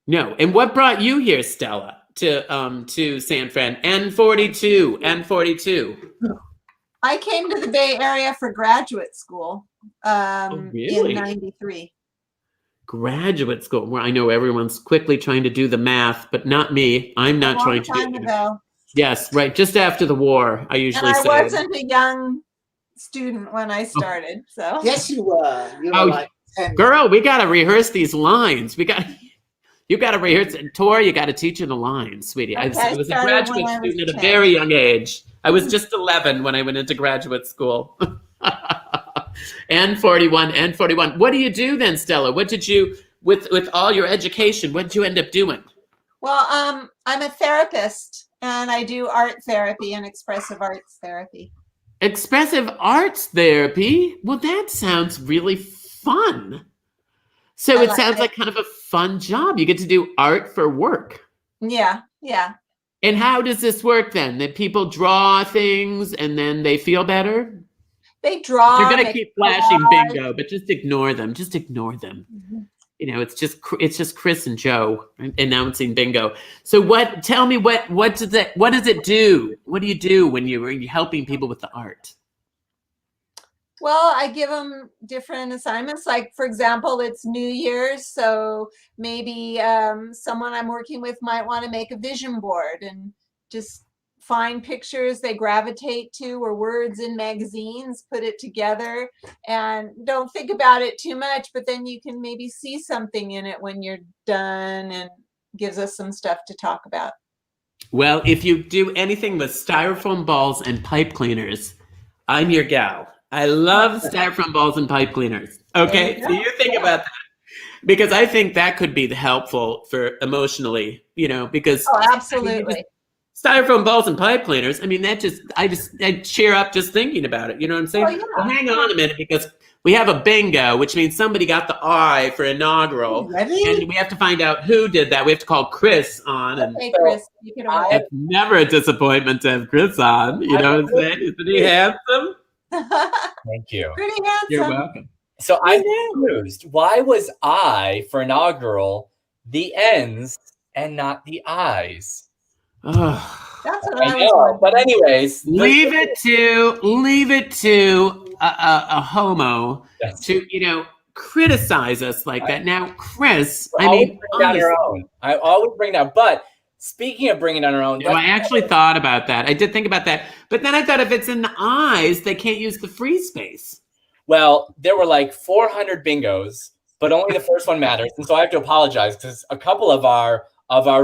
No. And what brought you here, Stella, to San Fran? N42.
I came to the Bay Area for graduate school
really?
in '93.
Graduate school, where I know everyone's quickly trying to do the math, but not me. I'm not trying to
Time
do it.
ago.
Yes, right. Just after the war, I usually
And I
say.
wasn't a young student when I started, so.
Yes, you were. You were
Oh,
like 10.
Girl, we got to rehearse these lines. You got to rehearse it. Tor, you got to teach her the lines, sweetie. I
Okay,
was a
started
graduate
when I was
student at a
10.
very young age. I was just 11 when I went into graduate school. N41. What do you do then, Stella? What did you, with all your education, what did you end up doing?
Well, I'm a therapist, and I do art therapy and expressive arts therapy.
Expressive arts therapy? Well, that sounds really fun. So it sounds like kind of a fun job. You get to do art for work.
Yeah.
And how does this work then? That people draw things and then they feel better?
They draw.
You're going to
they
keep flashing
collage.
bingo, but just ignore them. Just ignore them.
Mhm.
it's just Chris and Joe announcing bingo. So tell me what does it do? What do you do when you're helping people with the art?
Well, I give them different assignments. Like, for example, it's New Year's, so maybe someone I'm working with might want to make a vision board and just find pictures they gravitate to or words in magazines, put it together, and don't think about it too much, but then you can maybe see something in it when you're done, and gives us some stuff to talk about.
Well, if you do anything with styrofoam balls and pipe cleaners, I'm your gal. I love styrofoam balls and pipe cleaners. Okay, so you think about that, because I think that could be helpful for emotionally, because
absolutely.
Styrofoam balls and pipe cleaners. I mean, I cheer up just thinking about it. You know what I'm saying?
Yeah.
Well, hang on a minute, because we have a bingo, which means somebody got the I for inaugural.
Ready?
And we have to find out who did that. We have to call Chris on. And
Okay, Chris, you can order.
it's never a disappointment to have Chris on. You know what I'm saying? Isn't he handsome?
Thank you.
Pretty handsome.
You're welcome.
So I'm confused. Why was I for inaugural the N's and not the I's?
Oh,
that's what I was
know. But anyways,
leave it to a homo to criticize us like that. Now, Chris, I mean,
I always bring down. But speaking of bringing down our own,
I actually thought about that. I did think about that, but then I thought if it's in the eyes, they can't use the free space.
Well, there were like 400 bingos, but only the first one matters, and so I have to apologize because a couple of our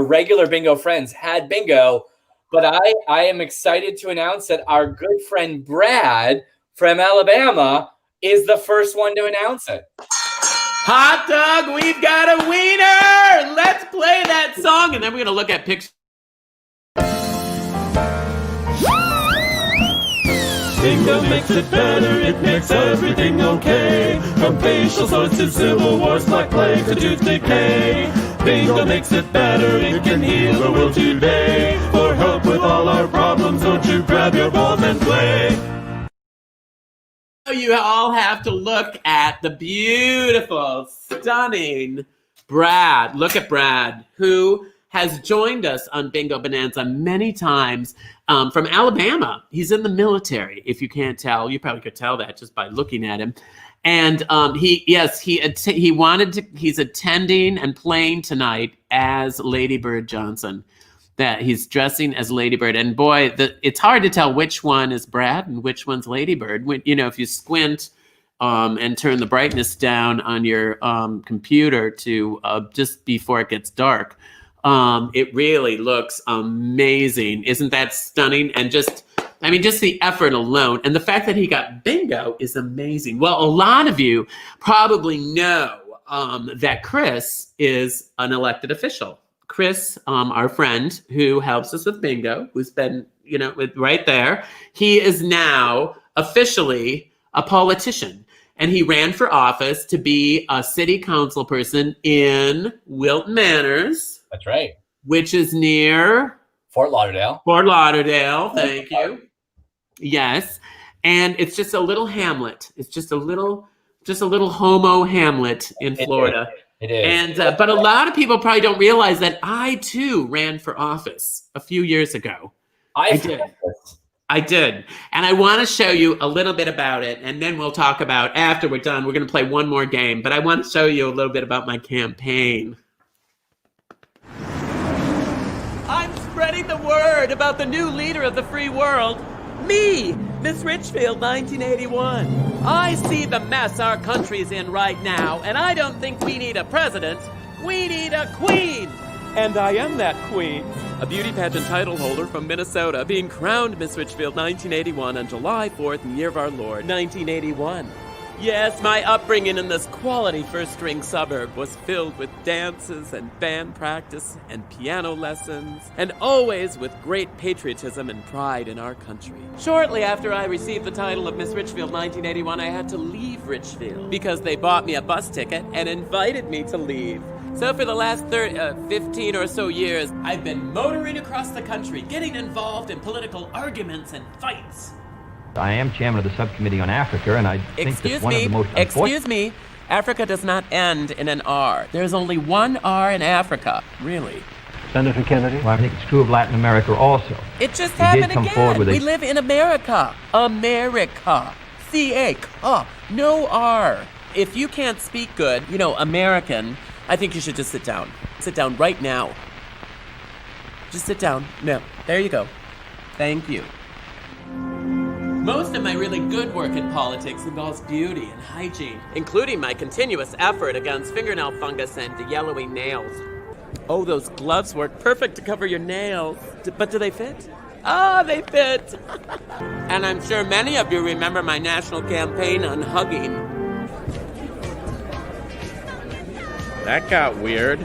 regular bingo friends had bingo, but I am excited to announce that our good friend Brad from Alabama is the first one to announce it.
Hot dog, we've got a wiener! Let's play that song, and then we're going to look at pictures.
Bingo makes it better, it makes everything okay. From facial swords to civil wars, black plague to tooth decay. Bingo makes it better, it can heal the world today. For help with all our problems, don't you grab your balls and play.
You all have to look at the beautiful, stunning Brad. Look at Brad, who has joined us on Bingo Bonanza many times from Alabama. He's in the military, if you can't tell. You probably could tell that just by looking at him. And he's attending and playing tonight as Lady Bird Johnson. That he's dressing as Lady Bird, and boy, it's hard to tell which one is Brad and which one's Lady Bird. When, if you squint and turn the brightness down on your computer to just before it gets dark, it really looks amazing. Isn't that stunning? And just the effort alone, and the fact that he got bingo is amazing. Well, a lot of you probably know that Chris is an elected official. Chris, our friend who helps us with bingo, who's been, right there, he is now officially a politician. And he ran for office to be a city council person in Wilton Manors.
That's right.
Which is near
Fort Lauderdale.
Fort Lauderdale, thank you. Yes. And it's just a little hamlet. It's just a little homo hamlet in Florida.
It is.
And but a lot of people probably don't realize that I too ran for office a few years ago. I did. And I want to show you a little bit about it, and then we'll talk about, after we're done, we're going to play one more game, but I want to show you a little bit about my campaign. I'm spreading the word about the new leader of the free world. Me, Miss Richfield, 1981. I see the mess our country's in right now, and I don't think we need a president. We need a queen. And I am that queen. A beauty pageant title holder from Minnesota, being crowned Miss Richfield 1981 on July 4th in the year of our Lord, 1981. Yes, my upbringing in this quality first-string suburb was filled with dances and band practice and piano lessons, and always with great patriotism and pride in our country. Shortly after I received the title of Miss Richfield 1981, I had to leave Richfield because they bought me a bus ticket and invited me to leave. So for the last 15 or so years, I've been motoring across the country, getting involved in political arguments and fights.
I am chairman of the subcommittee on Africa, and I think that one of the most
Excuse me. Africa does not end in an R. There's only one R in Africa. Really.
Senator Kennedy? Well, I think it's true of Latin America also.
It just
He
happened
did come
again.
forward with
We live in America. America. C-A-K. No R. If you can't speak good, American, I think you should just sit down. Sit down right now. Just sit down. No. There you go. Thank you. Most of my really good work in politics involves beauty and hygiene, including my continuous effort against fingernail fungus and yellowing nails. Oh, those gloves work perfect to cover your nails. But do they fit? Ah, they fit. And I'm sure many of you remember my national campaign on hugging. That got weird.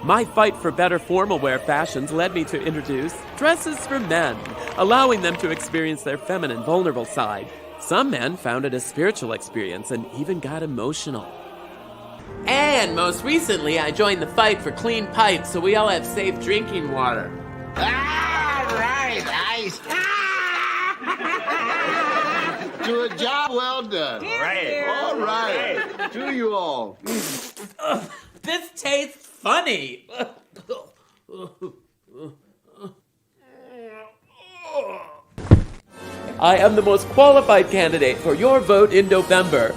My fight for better formal wear fashions led me to introduce dresses for men, allowing them to experience their feminine, vulnerable side. Some men found it a spiritual experience and even got emotional. And most recently, I joined the fight for clean pipes so we all have safe drinking water.
Right, nice. Do a job well done.
Right.
All right. To you all.
This tastes funny. I am the most qualified candidate for your vote in November.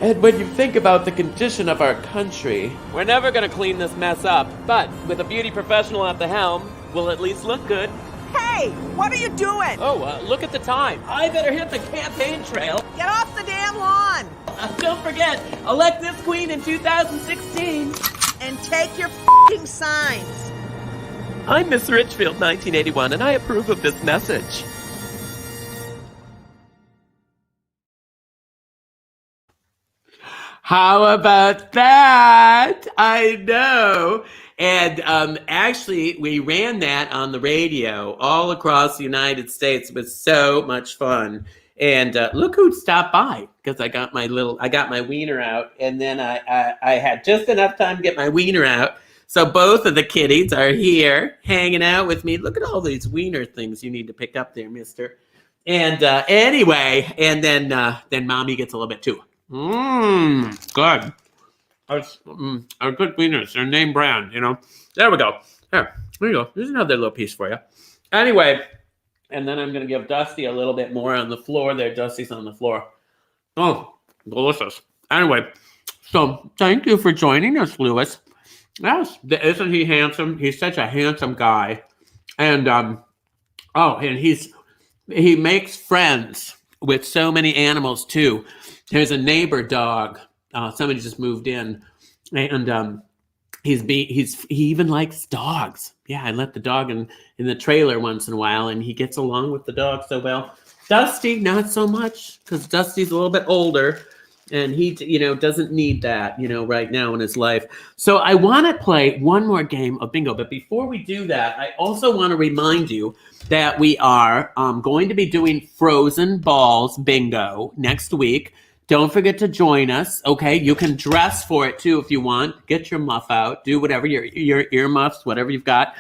And when you think about the condition of our country, we're never going to clean this mess up. But with a beauty professional at the helm, we'll at least look good.
Hey, what are you doing?
Oh, look at the time. I better hit the campaign trail.
Get off the damn lawn!
Don't forget, elect this queen in 2016.
And take your f***ing signs.
I'm Miss Richfield 1981, and I approve of this message. How about that? I know. And actually, we ran that on the radio all across the United States. It was so much fun. And look who stopped by, because I got my wiener out, and then I had just enough time to get my wiener out. So both of the kiddies are here hanging out with me. Look at all these wiener things you need to pick up there, mister. And anyway, and then mommy gets a little bit too. Good. Our good wieners, they're name brand, There we go. There you go. There's another little piece for you. Anyway, and then I'm going to give Dusty a little bit more on the floor there. Dusty's on the floor. Oh, delicious. Anyway, so thank you for joining us, Lewis. Yes, isn't he handsome? He's such a handsome guy. And, and he makes friends with so many animals, too. There's a neighbor dog. Somebody just moved in, and he even likes dogs. Yeah, I let the dog in the trailer once in a while, and he gets along with the dog so well. Dusty, not so much, because Dusty's a little bit older, and he, doesn't need that, right now in his life. So I want to play one more game of bingo, but before we do that, I also want to remind you that we are going to be doing Frozen Balls bingo next week. Don't forget to join us, okay? You can dress for it, too, if you want. Get your muff out. Do whatever, your earmuffs, whatever you've got,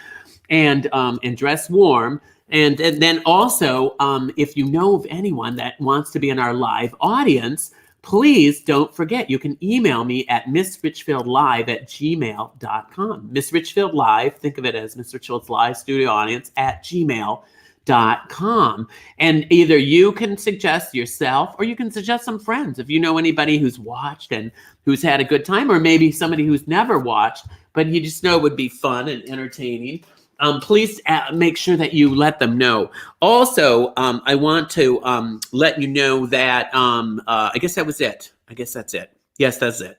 and dress warm. And then also, if you know of anyone that wants to be in our live audience, please don't forget, you can email me at missrichfieldlive@gmail.com. Miss Richfield Live, think of it as Miss Richfield's live studio audience @gmail.com. And either you can suggest yourself or you can suggest some friends if you know anybody who's watched and who's had a good time, or maybe somebody who's never watched but you just know it would be fun and entertaining. Please make sure that you let them know. Also, I want to let you know that I guess that was it. I guess that's it. Yes, that's it.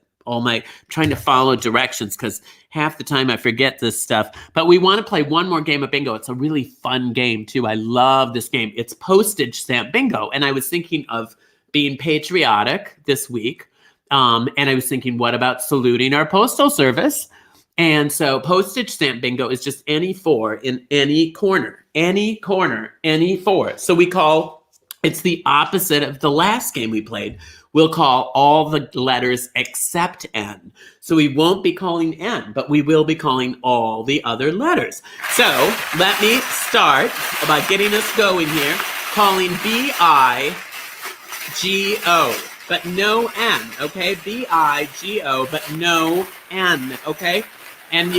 Trying to follow directions because half the time I forget this stuff. But we want to play one more game of bingo. It's a really fun game too. I love this game. It's postage stamp bingo. And I was thinking of being patriotic this week. And I was thinking, what about saluting our postal service? And so postage stamp bingo is just any four in any corner, any four. So it's the opposite of the last game we played. We'll call all the letters except N. So we won't be calling N, but we will be calling all the other letters. So let me start by getting us going here, calling B-I-G-O. but no N, okay? B-I-G-O, but no N, okay? And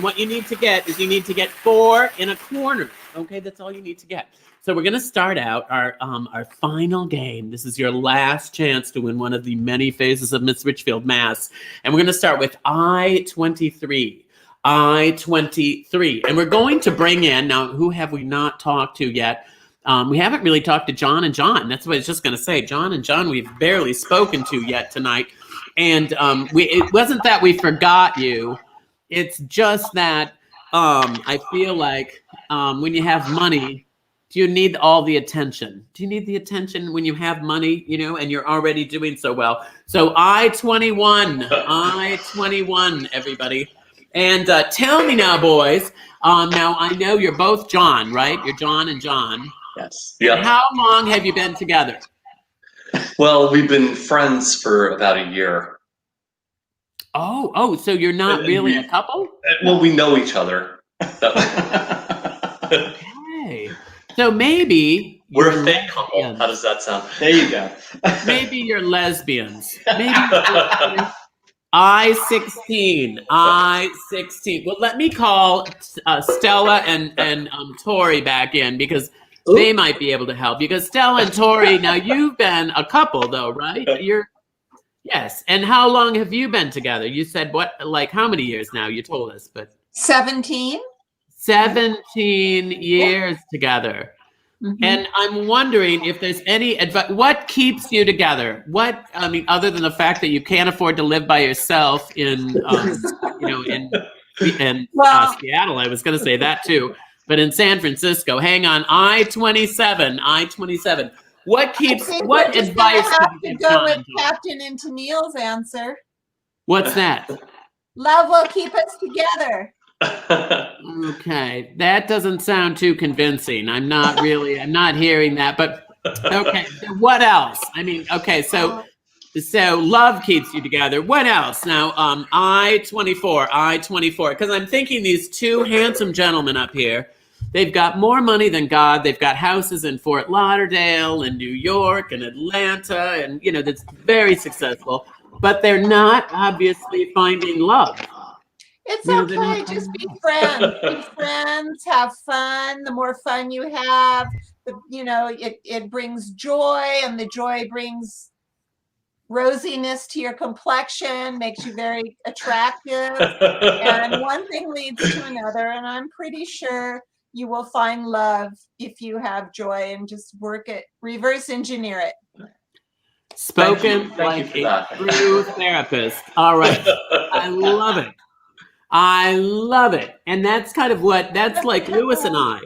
what you need to get is you need to get 4 in a corner, okay? That's all you need to get. So we're gonna start out our final game. This is your last chance to win one of the many phases of Miss Richfield Mass. And we're gonna start with I-23. I-23. And we're going to bring in, now who have we not talked to yet? We haven't really talked to John and John. That's what I was just gonna say. John and John we've barely spoken to yet tonight. And it wasn't that we forgot you. It's just that I feel like when you have money, do you need all the attention? Do you need the attention when you have money, you know, and you're already doing so well? So I-21, everybody. And tell me now, boys, now I know you're both John, right? You're John and John.
Yes. Yeah.
How long have you been together?
Well, we've been friends for about a year.
Oh, so you're not really a couple?
Well, we know each other.
Okay. So maybe
we're a fake couple. How does that sound?
There you go.
Maybe you're lesbians. Maybe I-16. Well, let me call Stella and Tori back in because they might be able to help. Because Stella and Tori, now you've been a couple though, right? Yes. And how long have you been together? You said like how many years now? You told us, but
17.
17 years together. Mm-hmm. And I'm wondering if there's any advice. What keeps you together? Other than the fact that you can't afford to live by yourself in Seattle, I was going to say that too, but in San Francisco, hang on, I-27. What advice?
Have to go with Captain and Tennille's answer.
What's that?
Love will keep us together.
Okay, that doesn't sound too convincing. I'm not hearing that, but okay. So what else? So love keeps you together. What else? Now, I-24, because I'm thinking these two handsome gentlemen up here, they've got more money than God. They've got houses in Fort Lauderdale and New York and Atlanta, and that's very successful, but they're not obviously finding love.
It's okay. Just be friends. Be friends. Have fun. The more fun you have, it brings joy, and the joy brings rosiness to your complexion, makes you very attractive. And one thing leads to another. And I'm pretty sure you will find love if you have joy and just work it, reverse engineer it.
Spoken like a true therapist. All right. I love it. And that's kind of that's like Lewis and I.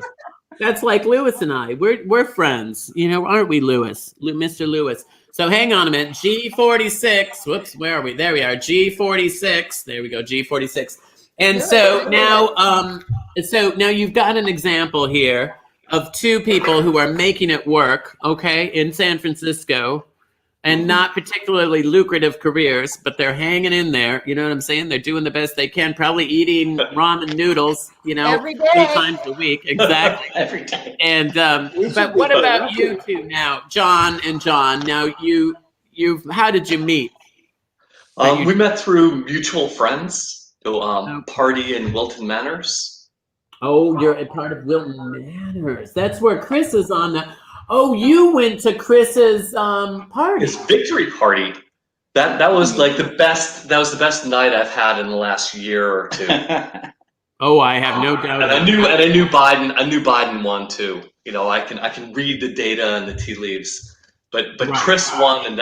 We're friends, aren't we, Lewis? Mr. Lewis. So hang on a minute. G46. Whoops, where are we? There we are. G46. There we go. G46. And so now you've got an example here of two people who are making it work, okay, in San Francisco. And not particularly lucrative careers, but they're hanging in there. You know what I'm saying? They're doing the best they can, probably eating ramen noodles,
every day.
3 times a week. Exactly.
Every day.
And but what about you two now, John and John? Now how did you meet?
We met through mutual friends. Party in Wilton Manors.
Oh, you're a part of Wilton Manors. That's where Chris is on the. Oh, you went to Chris's party.
His victory party. That was like the best. That was the best night I've had in the last year or two.
Oh, I have no doubt.
And I knew Biden won too. I can read the data and the tea leaves. But right. Chris won, and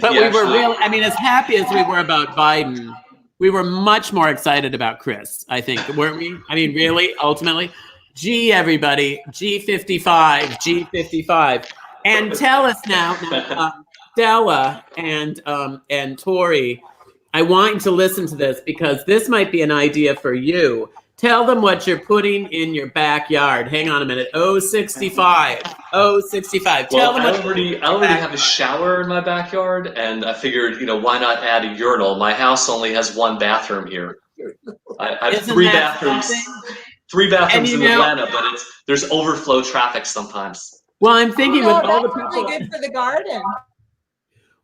But we were really. As happy as we were about Biden, we were much more excited about Chris. I think, weren't we? Really, ultimately. G, everybody, G55. And tell us now, Stella and Tori, I want you to listen to this because this might be an idea for you. Tell them what you're putting in your backyard. Hang on a minute. 065. Tell them
I already have a shower in my backyard, and I figured, why not add a urinal? My house only has one bathroom here. I have 3 bathrooms. Something? 3 bathrooms in Atlanta, but there's overflow traffic sometimes.
Well, I'm thinking with all the people.
Really good for the garden.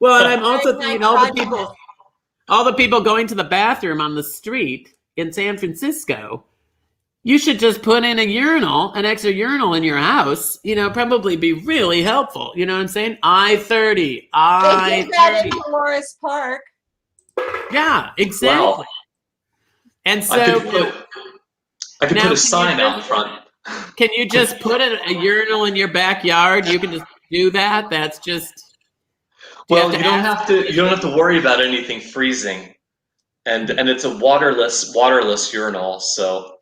Well, and I'm also
Very
thinking
nitrogenous.
all the people going to the bathroom on the street in San Francisco. You should just put in an extra urinal in your house. Probably be really helpful. You know what I'm saying? I-30,
They did
I-30.
that in Dolores Park.
Yeah, exactly.
Well,
And so
I could
now,
put a sign out front.
Can you just put a urinal in your backyard? You can just do that. That's just.
Well, you don't have to worry about anything freezing, and it's a waterless urinal. So.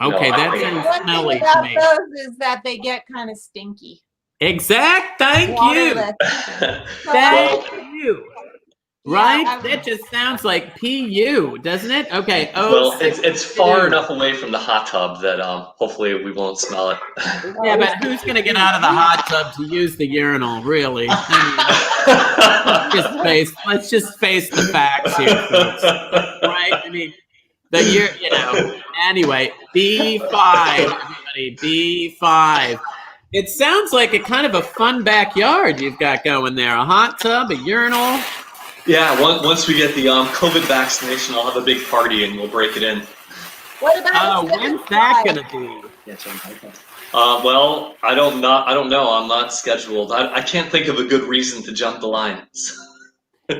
Okay,
no,
that sounds
One
smelly
thing
to
about
me.
those is that they get kind of stinky.
Thank you.
Waterless.
Thank you. Right?
Yeah,
That just sounds like PU, doesn't it? Okay.
Well, it's far enough away from the hot tub that hopefully we won't smell it.
Yeah, but who's going to get out of the hot tub to use the urinal, really? Let's just face the facts here, folks. Right? I mean, anyway, B5, everybody, B5. It sounds like a kind of a fun backyard you've got going there. A hot tub, a urinal.
Yeah, once we get the COVID vaccination, I'll have a big party and we'll break it in.
What about
when's that going to be?
Well, I don't know. I'm not scheduled. I can't think of a good reason to jump the lines.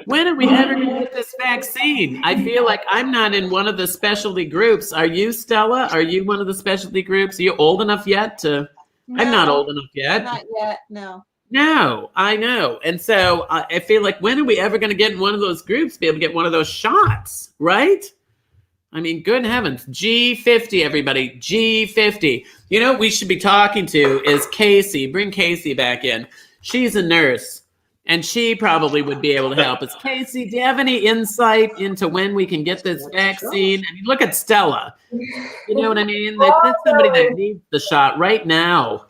When are we ever going to get this vaccine? I feel like I'm not in one of the specialty groups. Are you, Stella? Are you one of the specialty groups? Are you old enough yet to?
No,
I'm not old enough yet.
Not yet, no.
No, I know. And so I feel like when are we ever going to get in one of those groups, be able to get one of those shots, right? I mean, good heavens. G50, everybody. G50. You know what we should be talking to is Casey. Bring Casey back in. She's a nurse, and she probably would be able to help us. Casey, do you have any insight into when we can get this vaccine? I mean, look at Stella. You know what I mean? That's somebody that needs the shot right now.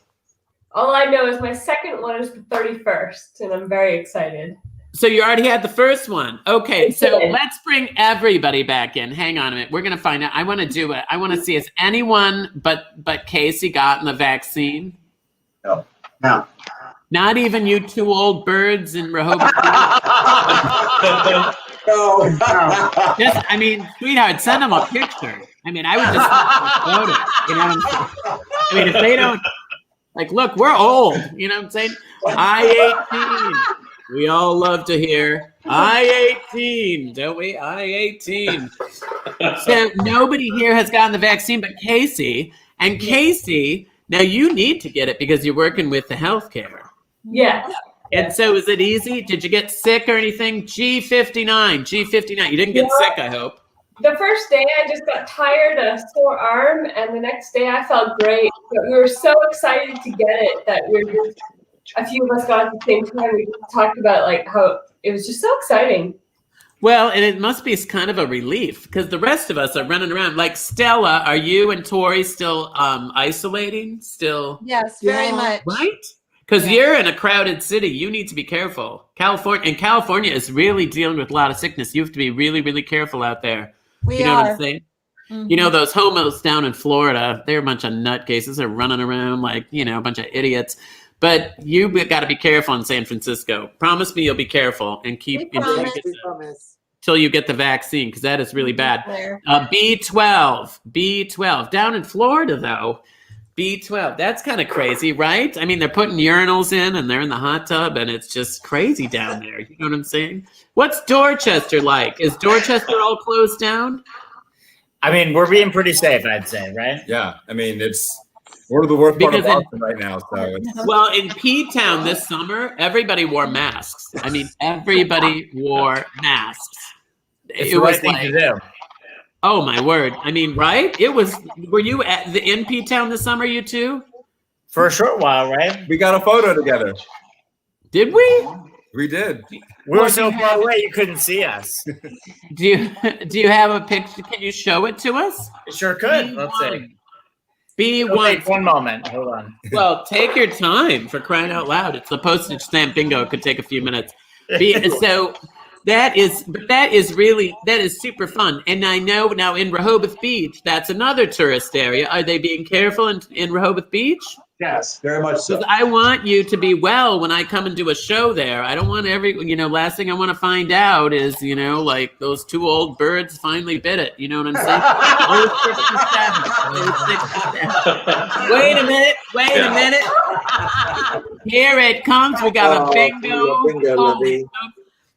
All I know is my second one is the 31st, and I'm very excited.
So you already had the first one. Okay, so let's bring everybody back in. Hang on a minute. We're going to find out. I want to do it. I want to see, has anyone but Casey gotten the vaccine?
No.
Not even you two old birds in Rehoboth?
No.
I mean, sweetheart, send them a picture. I mean, I would just send them a photo. You know what I'm saying? I mean, if they don't, like, look, we're old. You know what I'm saying? I-18. We all love to hear I-18, don't we? I-18. So nobody here has gotten the vaccine but Casey. And Casey, now you need to get it because you're working with the healthcare.
Yes.
And so is it easy? Did you get sick or anything? G59. You didn't get sick, I hope.
The first day I just got tired, a sore arm, and the next day I felt great. But we were so excited to get it that a few of us got at the same time. We talked about like how it was just so exciting.
Well, and it must be kind of a relief because the rest of us are running around. Like Stella, are you and Tori still isolating? Still?
Yes, very much.
Right? Because you're in a crowded city. You need to be careful. California is really dealing with a lot of sickness. You have to be really, really careful out there.
We
you know
are.
what I'm saying?
Mm-hmm.
You know, those homos down in Florida, they're a bunch of nutcases. They're running around like, a bunch of idiots. But you got to be careful in San Francisco. Promise me you'll be careful and keep until you get the vaccine, because that is really bad. B12. Down in Florida, though, B12. That's kind of crazy, right? I mean, they're putting urinals in and they're in the hot tub and it's just crazy down there. You know what I'm saying? What's Dorchester like? Is Dorchester all closed down?
I mean, we're being pretty safe, I'd say, right?
Yeah. I mean, we're the worst part of Boston right now. So
well, in P-Town this summer, everybody wore masks. I mean, everybody wore masks.
It's the right thing to do.
Oh my word! I mean, right? Were you in P-Town this summer? You two?
For a short while, right?
We got a photo together.
Did we?
We did.
We were so far away you couldn't see us.
Do you have a picture? Can you show it to us?
Sure could. Let's see.
B1.
One moment. Hold on.
Well, take your time, for crying out loud. It's the postage stamp bingo. It could take a few minutes. So that is super fun. And I know now in Rehoboth Beach, that's another tourist area. Are they being careful in Rehoboth Beach?
Yes, very much so.
Because I want you to be well when I come and do a show there. I don't want last thing I want to find out is, like those two old birds finally bit it. You know what I'm saying? Wait a minute. Here it comes. We got a bingo.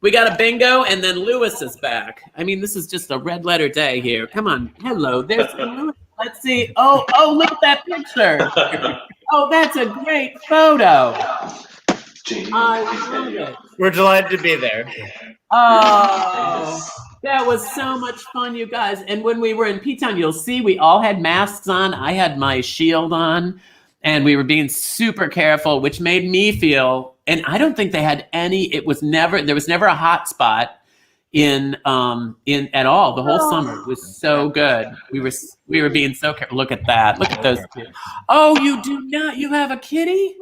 We got a bingo, and then Lewis is back. I mean, this is just a red letter day here. Come on. Hello. There's Lewis. Let's see. Oh, look at that picture. Oh, that's a great photo. I love it.
We're delighted to be there.
Oh, that was so much fun, you guys. And when we were in P-Town, you'll see we all had masks on. I had my shield on, and we were being super careful, which made me feel, and I don't think they had any, there was never a hot spot in at all the whole summer. It was so good. We were being so careful. Look at that. Look at those two. Oh, you do not. You have a kitty?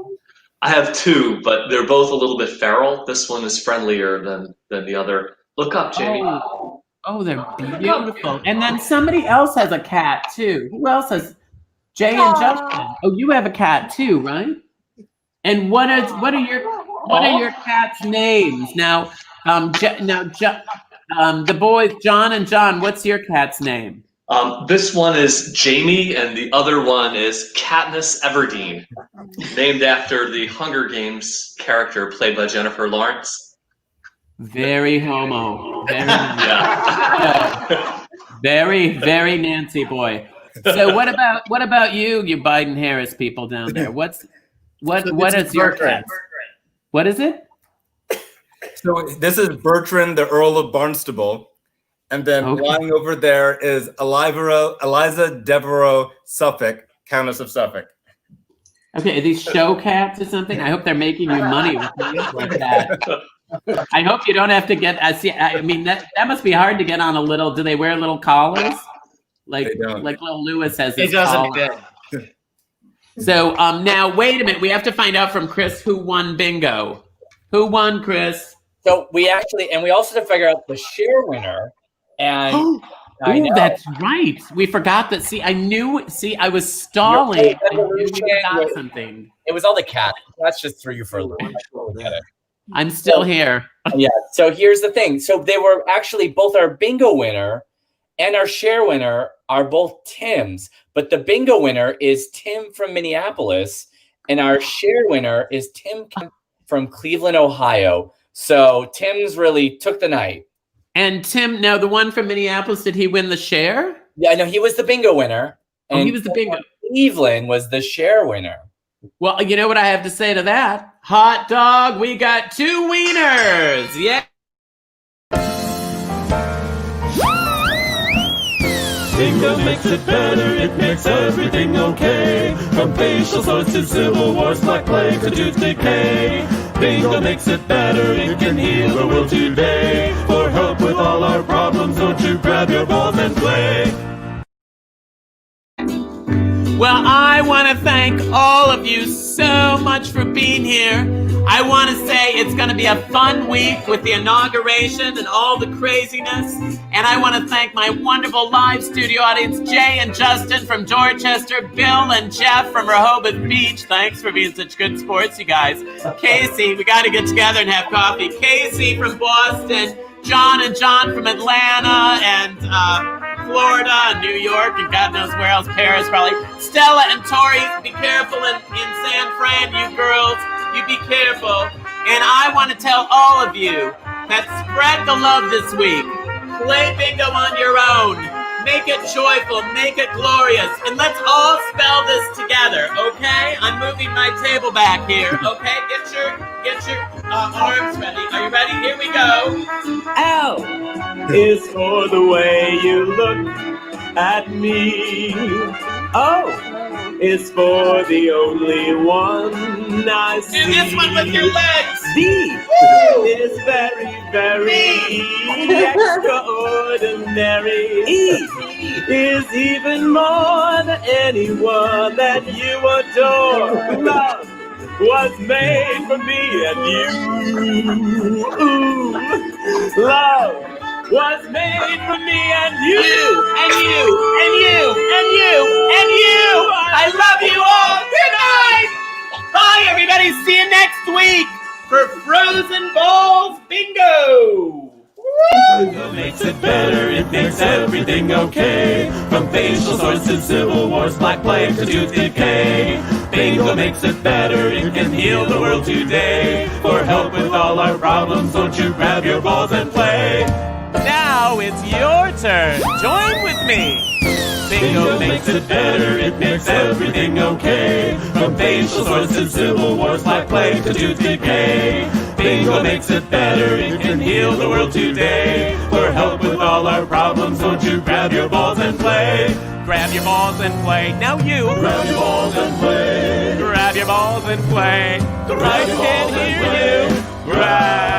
I have two, but they're both a little bit feral. This one is friendlier than the other. Look up, Jamie.
Oh, they're beautiful. And then somebody else has a cat too. Who else has? Jay and Justin. Oh, you have a cat too, right? And what are your cat's names now? The boys, John and John, what's your cat's name?
This one is Jamie, and the other one is Katniss Everdeen, named after the Hunger Games character played by Jennifer Lawrence.
Very homo. Very very, very Nancy boy. So what about you Biden Harris people down there? What is your cat? What is it?
So this is Bertrand, the Earl of Barnstable. And then lying over there is Eliza Devereaux Suffolk, Countess of Suffolk.
Okay, are these show cats or something? I hope they're making you money with names like that. I hope you don't have to get. I mean, that must be hard to get on a little. Do they wear little collars? Like little Lewis has his collar. So now wait a minute. We have to find out from Chris who won bingo. Who won, Chris?
So we also have to figure out the share winner. And
that's right. We forgot that. I was stalling. I knew we forgot something.
It was all the cat. That's just threw you for a loop.
I'm still here.
Yeah. So here's the thing. So they were actually both our bingo winner and our share winner are both Tim's, but the bingo winner is Tim from Minneapolis, and our share winner is Tim from Cleveland, Ohio. So Tim's really took the night.
And Tim, now the one from Minneapolis, did he win the share?
Yeah, no, he was the bingo winner.
And he was the bingo.
Cleveland was the share winner.
Well, you know what I have to say to that? Hot dog, we got two wieners. Yeah.
Bingo makes it better, it makes everything okay. From facial sores to civil wars, black plague to tooth decay. Bingo makes it better, it can heal the world today. For help with all our problems, don't you grab your balls and play.
Well, I want to thank all of you so much for being here. I want to say it's going to be a fun week with the inauguration and all the craziness. And I want to thank my wonderful live studio audience, Jay and Justin from Dorchester, Bill and Jeff from Rehoboth Beach. Thanks for being such good sports, you guys. Casey, we got to get together and have coffee. Casey from Boston, John and John from Atlanta, and Florida and New York and God knows where else, Paris probably. Stella and Tori, be careful in San Fran, you girls. You be careful. And I want to tell all of you that spread the love this week. Play bingo on your own. Make it joyful. Make it glorious. And let's all spell this together, okay? I'm moving my table back here, okay? Get your arms ready. Are you ready? Here we go. L is for the way you look at me. O is for the only one I see. Do this one with your legs. D is very, very extraordinary. E is even more than anyone that you adore. Love was made for me and you. Ooh, love was made for me and you. And you, and you, and you, and you. I love you all. Good night. Bye, everybody. See you next week for Frozen Balls Bingo.
Bingo makes it better, it makes everything okay. From facial sores to civil wars, black plague to tooth decay. Bingo makes it better, it can heal the world today. For help with all our problems, don't you grab your balls and play.
Now it's your turn. Join with me.
Bingo makes it better, it makes everything okay. From facial sores to civil wars, black plague to tooth decay. Bingo makes it better, it can heal the world today. For help with all our problems, won't you grab your balls and play?
Grab your balls and play. Now you.
Grab your balls and play.
Grab your balls and play.
Grab
I
your
can
balls and
hear
play.
you. Grab